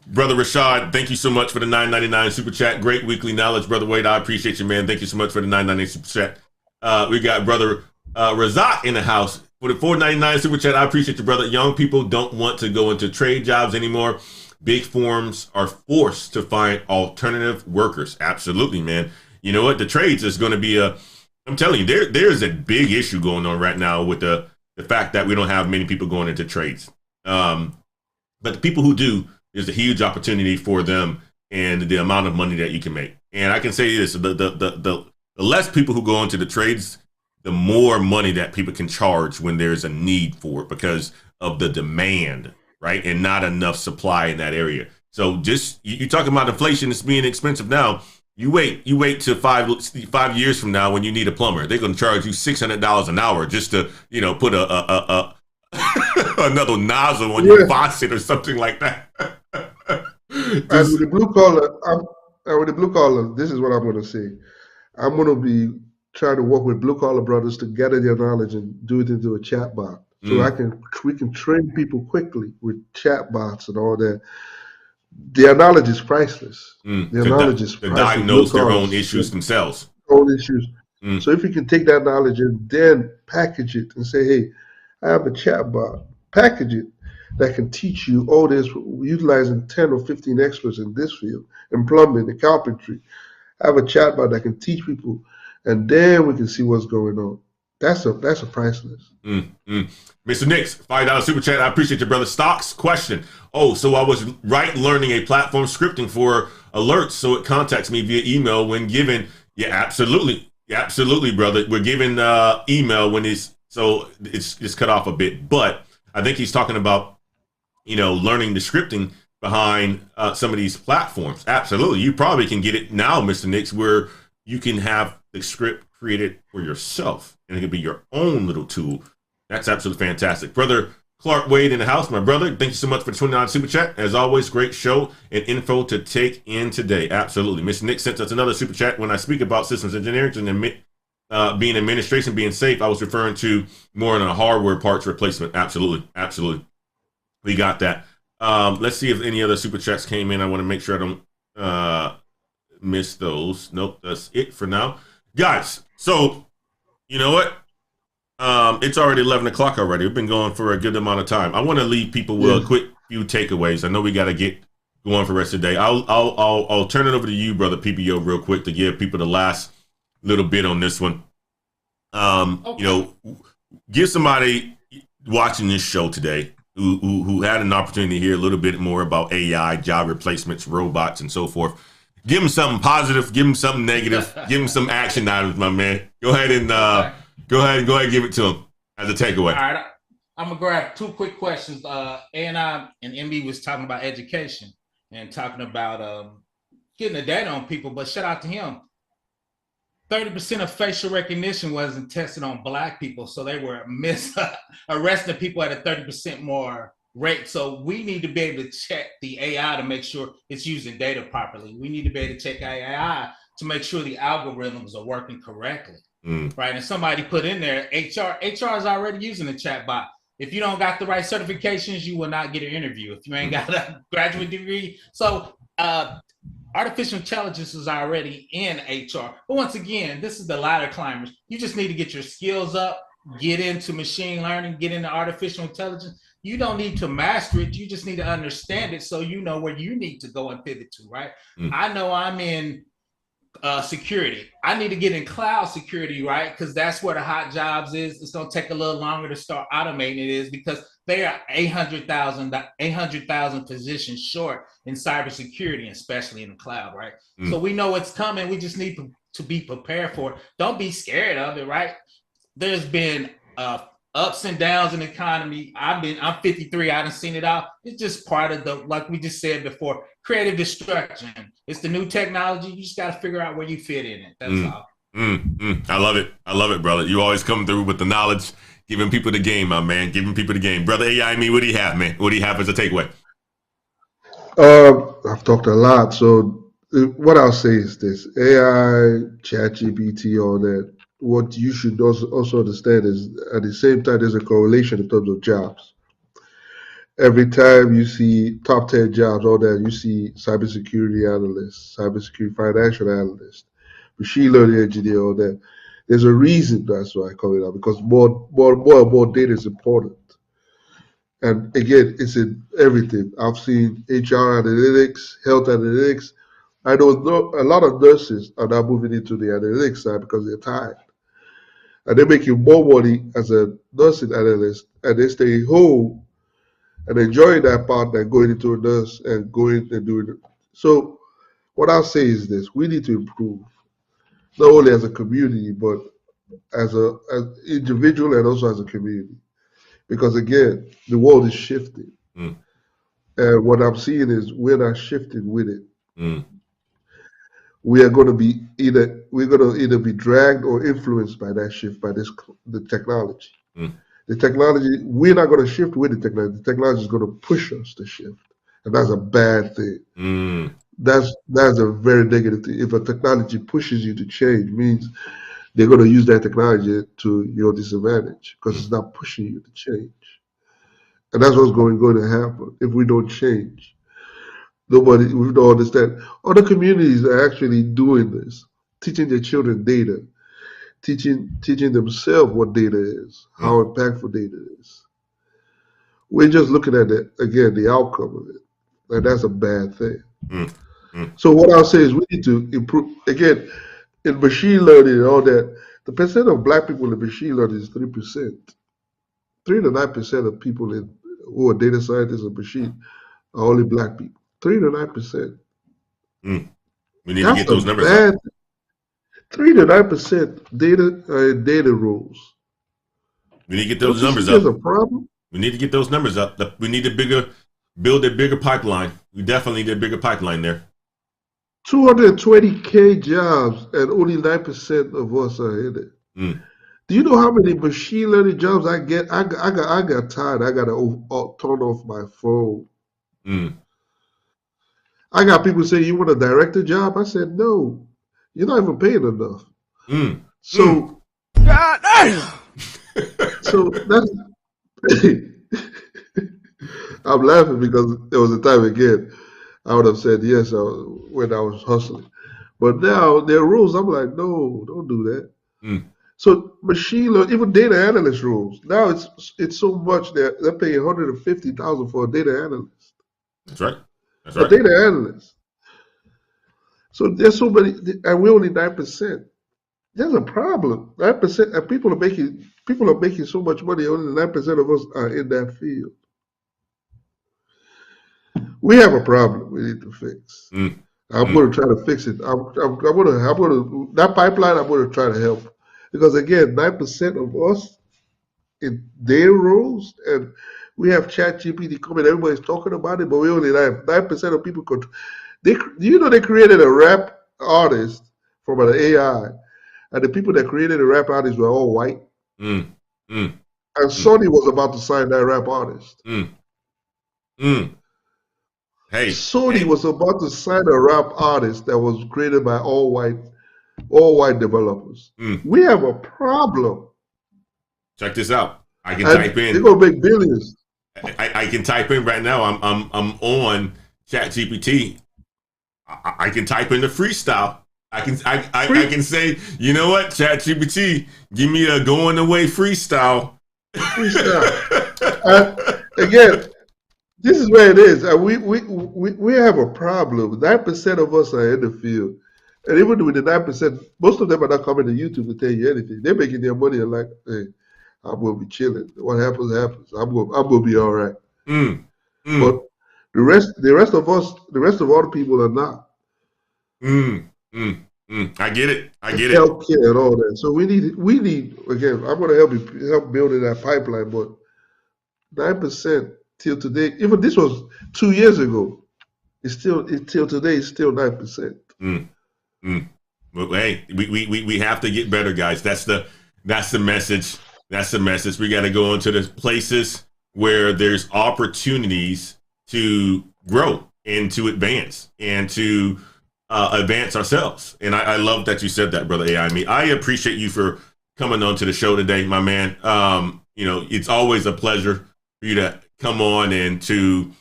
Brother Rashad, thank you so much for the $9.99 super chat. Great weekly knowledge, Brother Wade. I appreciate you, man. Thank you so much for the $9.99 super chat. We got Brother Razak in the house for the $4.99 super chat. I appreciate you, brother. Young people don't want to go into trade jobs anymore. Big firms are forced to find alternative workers. Absolutely, man. You know what? The trades is going to be I'm telling you, there's a big issue going on right now with the fact that we don't have many people going into trades. But the people who do, there's a huge opportunity for them and the amount of money that you can make. And I can say this: the less people who go into the trades, the more money that people can charge when there's a need for it because of the demand, right? And not enough supply in that area. So just you talking about inflation, it's being expensive now. You wait till 5 years from now when you need a plumber. They're going to charge you $600 an hour just to put a another nozzle on your faucet or something like that. And with the blue collar, this is what I'm going to say. I'm going to be trying to work with blue collar brothers to gather their knowledge and do it into a chat bot. So we can train people quickly with chat bots and all that. Their knowledge is priceless. Their knowledge is priceless. To diagnose their own issues themselves. Own issues. So if you can take that knowledge and then package it and say, hey, I have a chat bot, package it that can teach you all this, utilizing 10 or 15 experts in this field, in plumbing, in carpentry. I have a chat bot that can teach people, and then we can see what's going on. That's a priceless. Mr. Nix, $5 super chat. I appreciate your brother. Stocks question. Oh, so I was learning a platform scripting for alerts, so it contacts me via email when given. Yeah, absolutely, brother. We're given email when it's cut off a bit, but I think he's talking about learning the scripting behind some of these platforms. Absolutely, you probably can get it now, Mr. Nix, where you can have the script created for yourself, and it can be your own little tool. That's absolutely fantastic. Brother Clark Wade in the house, my brother, thank you so much for the $29 super chat. As always, great show and info to take in today. Absolutely. Mr. Nick sent us another super chat. When I speak about systems engineering and being administration, being safe, I was referring to more on a hardware parts replacement. Absolutely. We got that. Let's see if any other super chats came in. I want to make sure I don't miss those. Nope, that's it for now. Guys, so you know what? It's already 11 o'clock already. We've been going for a good amount of time. I want to leave people with a quick few takeaways. I know we got to get going for the rest of the day. I'll turn it over to you, brother PPO, real quick to give people the last little bit on this one. Okay. Give somebody watching this show today who had an opportunity to hear a little bit more about AI, job replacements, robots, and so forth. Give them something positive. Give them something negative. Give them some action items, my man. Go ahead and give it to them as a takeaway. All right, I'm gonna grab two quick questions. A&I and MB was talking about education and talking about getting the data on people, but shout out to him. 30% of facial recognition wasn't tested on Black people, so they were arresting people at a 30% more rate. So we need to be able to check the AI to make sure it's using data properly. We need to be able to check AI to make sure the algorithms are working correctly. Right. And somebody put in there, HR is already using the chat bot. If you don't got the right certifications, you will not get an interview if you ain't got a graduate degree. So artificial intelligence is already in HR. But once again, this is the ladder climbers. You just need to get your skills up, get into machine learning, get into artificial intelligence. You don't need to master it. You just need to understand it so you know where you need to go and pivot to, right? I know I'm in security. I need to get in cloud security, right? Because that's where the hot jobs is. It's going to take a little longer to start automating it is because they are 800,000 positions short in cybersecurity, especially in the cloud, right? So we know it's coming. We just need to be prepared for it. Don't be scared of it, right? There's been ups and downs in the economy. I'm 53. I haven't seen it all. It's just part of like we just said before, creative destruction. It's the new technology. You just got to figure out where you fit in it. That's all. I love it, brother. You always come through with the knowledge, giving people the game, my man. Giving people the game, brother. AI, what do you have, man? What do you have as a takeaway? I've talked a lot. So what I'll say is this: AI, ChatGPT, all that. What you should also understand is at the same time, there's a correlation in terms of jobs. Every time you see top 10 jobs, all that, you see cybersecurity analyst, cybersecurity financial analyst, machine learning engineer, all that. There's a reason that's why I call it out, because more data is important. And again, it's in everything. I've seen HR analytics, health analytics. I know a lot of nurses are now moving into the analytics side because they're tired. And they're making more money as a nursing analyst, and they stay home and enjoying that part than going into this and going and doing it. So what I'll say is this: we need to improve not only as a community, but as individual and also as a community. Because again, the world is shifting. Mm. And what I'm seeing is we're not shifting with it. Mm. We're going to either be dragged or influenced by that shift, by the technology. Mm. The technology, we're not going to shift with the technology. The technology is going to push us to shift. And that's a bad thing. Mm. That's a very negative thing. If a technology pushes you to change, means they're going to use that technology to your disadvantage because it's not pushing you to change. And that's what's going to happen if we don't change. We don't understand. Other communities are actually doing this, teaching their children data, teaching themselves what data is, how impactful data is. We're just looking at the outcome of it. And that's a bad thing. Mm. Mm. So what I'll say is we need to improve, again, in machine learning and all that, the percent of black people in machine learning is 3%. 3 to 9% of people who are data scientists and machine are only black people. 3 to 9%. Mm. We need That's to get those numbers bad. up. 3 to 9% data roles. We need to get Don't those you numbers see there's up. a problem? We need to get those numbers up. We need build a bigger pipeline. We definitely need a bigger pipeline there. 220K jobs and only 9% of us are in it. Mm. Do you know how many machine learning jobs I get? I got tired. I got to turn off my phone. Mm. I got people saying, "You want a director job?" I said, "No, you're not even paying enough." Mm. So, God damn. so that's. I'm laughing because there was a time again I would have said yes when I was hustling, but now there are rules. I'm like, no, don't do that. Mm. So machine learning, even data analyst rules. Now it's so much that they're paying $150,000 for a data analyst. That's right. That's A right. data analyst. So there's so many, and we're only 9%. There's a problem. 9%, and people are making so much money. Only 9% of us are in that field. We have a problem we need to fix. Mm. I'm going to try to fix it. I'm going to that pipeline. I'm going to try to help because again, 9% of us in their roles, and we have Chat GPT coming. Everybody's talking about it, but we only have 9% of people. Do you know they created a rap artist from an AI, and the people that created the rap artist were all white. Mm. Mm. And Sony was about to sign that rap artist. Mm. Mm. Hey, Sony was about to sign a rap artist that was created by all white developers. Mm. We have a problem. Check this out. I can And type in. they're gonna make billions. I can type in right now. I'm on ChatGPT. I can type in the freestyle. I can say, you know what, ChatGPT, give me a going away freestyle. Again, this is where it is. We have a problem. 9% of us are in the field. And even with the 9%, most of them are not coming to YouTube to tell you anything. They're making their money and like, hey, I'm gonna be chilling. What happens, happens. I'm gonna be all right. But the rest of us, the rest of all the people are not. I get it. Healthcare and all that. So we need again. I'm gonna help building that pipeline. But 9% till today. Even this was 2 years ago. It's till today. It's still 9%. But hey, we have to get better, guys. That's the message. That's the message. We got to go into the places where there's opportunities to grow and to advance and to advance ourselves. And I love that you said that, brother AI. I appreciate you for coming on to the show today, my man. It's always a pleasure for you to come on and to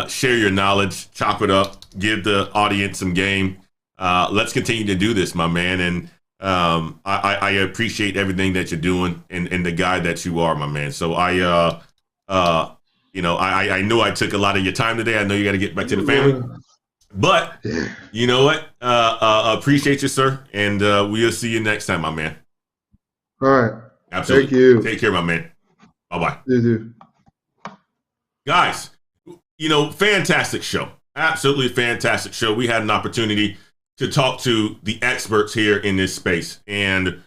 share your knowledge, chop it up, give the audience some game. Let's continue to do this, my man. And I appreciate everything that you're doing and the guy that you are, my man. So I know I took a lot of your time today. I know you got to get back to the family, but you know what? Appreciate you, sir. And we'll see you next time, my man. All right. Absolutely. Thank you. Take care, my man. Bye-bye. You too. Guys, fantastic show. Absolutely fantastic show. We had an opportunity to talk to the experts here in this space and,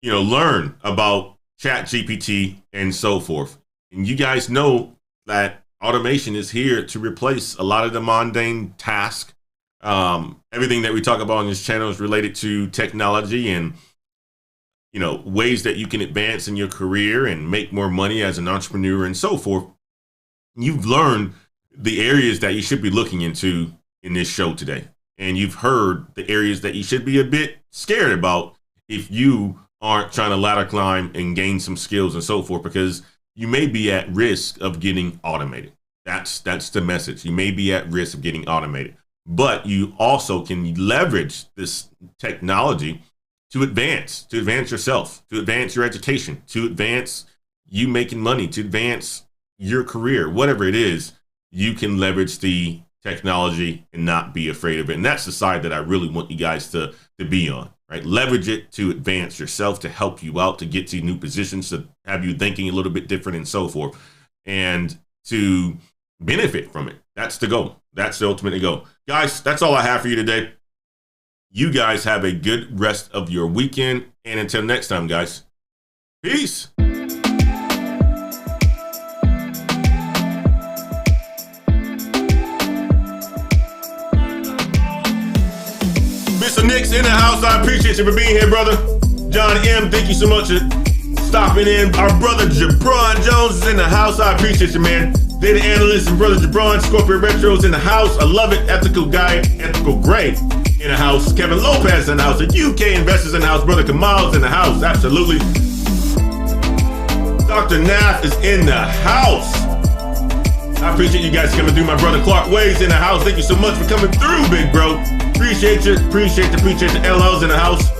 learn about ChatGPT and so forth. And you guys know that automation is here to replace a lot of the mundane tasks. Everything that we talk about on this channel is related to technology and, ways that you can advance in your career and make more money as an entrepreneur and so forth. You've learned the areas that you should be looking into in this show today. And you've heard the areas that you should be a bit scared about if you aren't trying to ladder climb and gain some skills and so forth, because you may be at risk of getting automated. That's the message. You may be at risk of getting automated, but you also can leverage this technology to advance yourself, to advance your education, to advance you making money, to advance your career, whatever it is. You can leverage the technology and not be afraid of it. And that's the side that I really want you guys to be on, right? Leverage it to advance yourself, to help you out, to get to new positions, to have you thinking a little bit different and so forth, and to benefit from it. That's the goal. That's the ultimate goal. Guys, that's all I have for you today. You guys have a good rest of your weekend. And until next time, guys, peace. Mr. Nick's in the house. I appreciate you for being here, brother. John M., thank you so much for stopping in. Our brother Jabron Jones is in the house. I appreciate you, man. Data analyst and brother Jabron. Scorpio Retro's in the house. I love it. Ethical guy, Ethical Gray in the house. Kevin Lopez in the house. The UK investors in the house. Brother Kamal's in the house. Absolutely. Dr. Nath is in the house. I appreciate you guys coming through. My brother Clark Wade's in the house. Thank you so much for coming through, big bro. Appreciate you. Appreciate you. LL's in the house.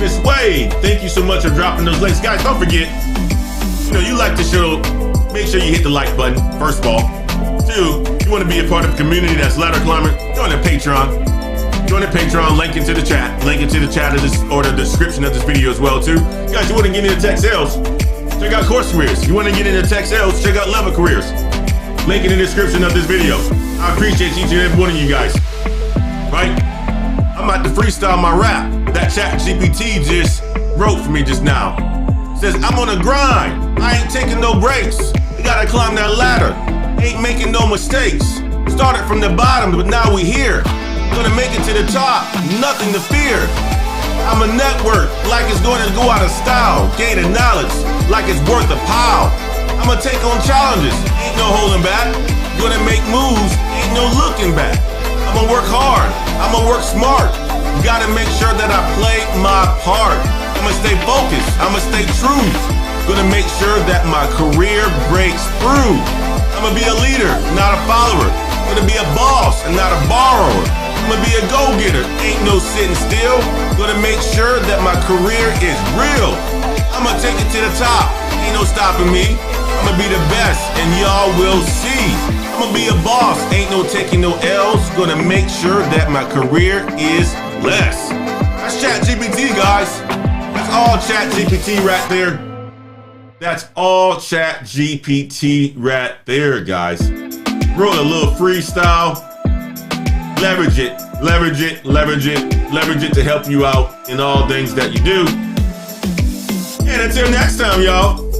Miss Wade, thank you so much for dropping those links. Guys, don't forget, you like the show, make sure you hit the like button, first of all. 2, you want to be a part of a community that's ladder climbing, join the Patreon. Join the Patreon, link into the chat. Link into the chat of this, or the description of this video as well, too. Guys, you want to get into tech sales, check out Course Careers. You want to get into tech sales, check out Level Careers. Link in the description of this video. I appreciate each and every one of you guys. Right? I'm about to freestyle my rap that ChatGPT just wrote for me just now. Says, I'm on a grind. I ain't taking no breaks. You gotta climb that ladder. Ain't making no mistakes. Started from the bottom, but now we here. Gonna make it to the top. Nothing to fear. I'm a network like it's going to go out of style. Gaining knowledge like it's worth a pile. I'ma take on challenges, ain't no holding back. Gonna make moves, ain't no looking back. I'ma work hard, I'ma work smart. Gotta make sure that I play my part. I'ma stay focused, I'ma stay true. Gonna make sure that my career breaks through. I'ma be a leader, not a follower. Gonna be a boss and not a borrower. I'ma be a go-getter, ain't no sitting still. Gonna make sure that my career is real. I'ma take it to the top, ain't no stopping me. I'ma be the best, and y'all will see. I'ma be a boss, ain't no taking no L's. Gonna make sure that my career is less. That's ChatGPT, guys. That's all ChatGPT right there. That's all ChatGPT right there, guys. Wrote a little freestyle. Leverage it, leverage it, leverage it, leverage it to help you out in all things that you do. And until next time, y'all.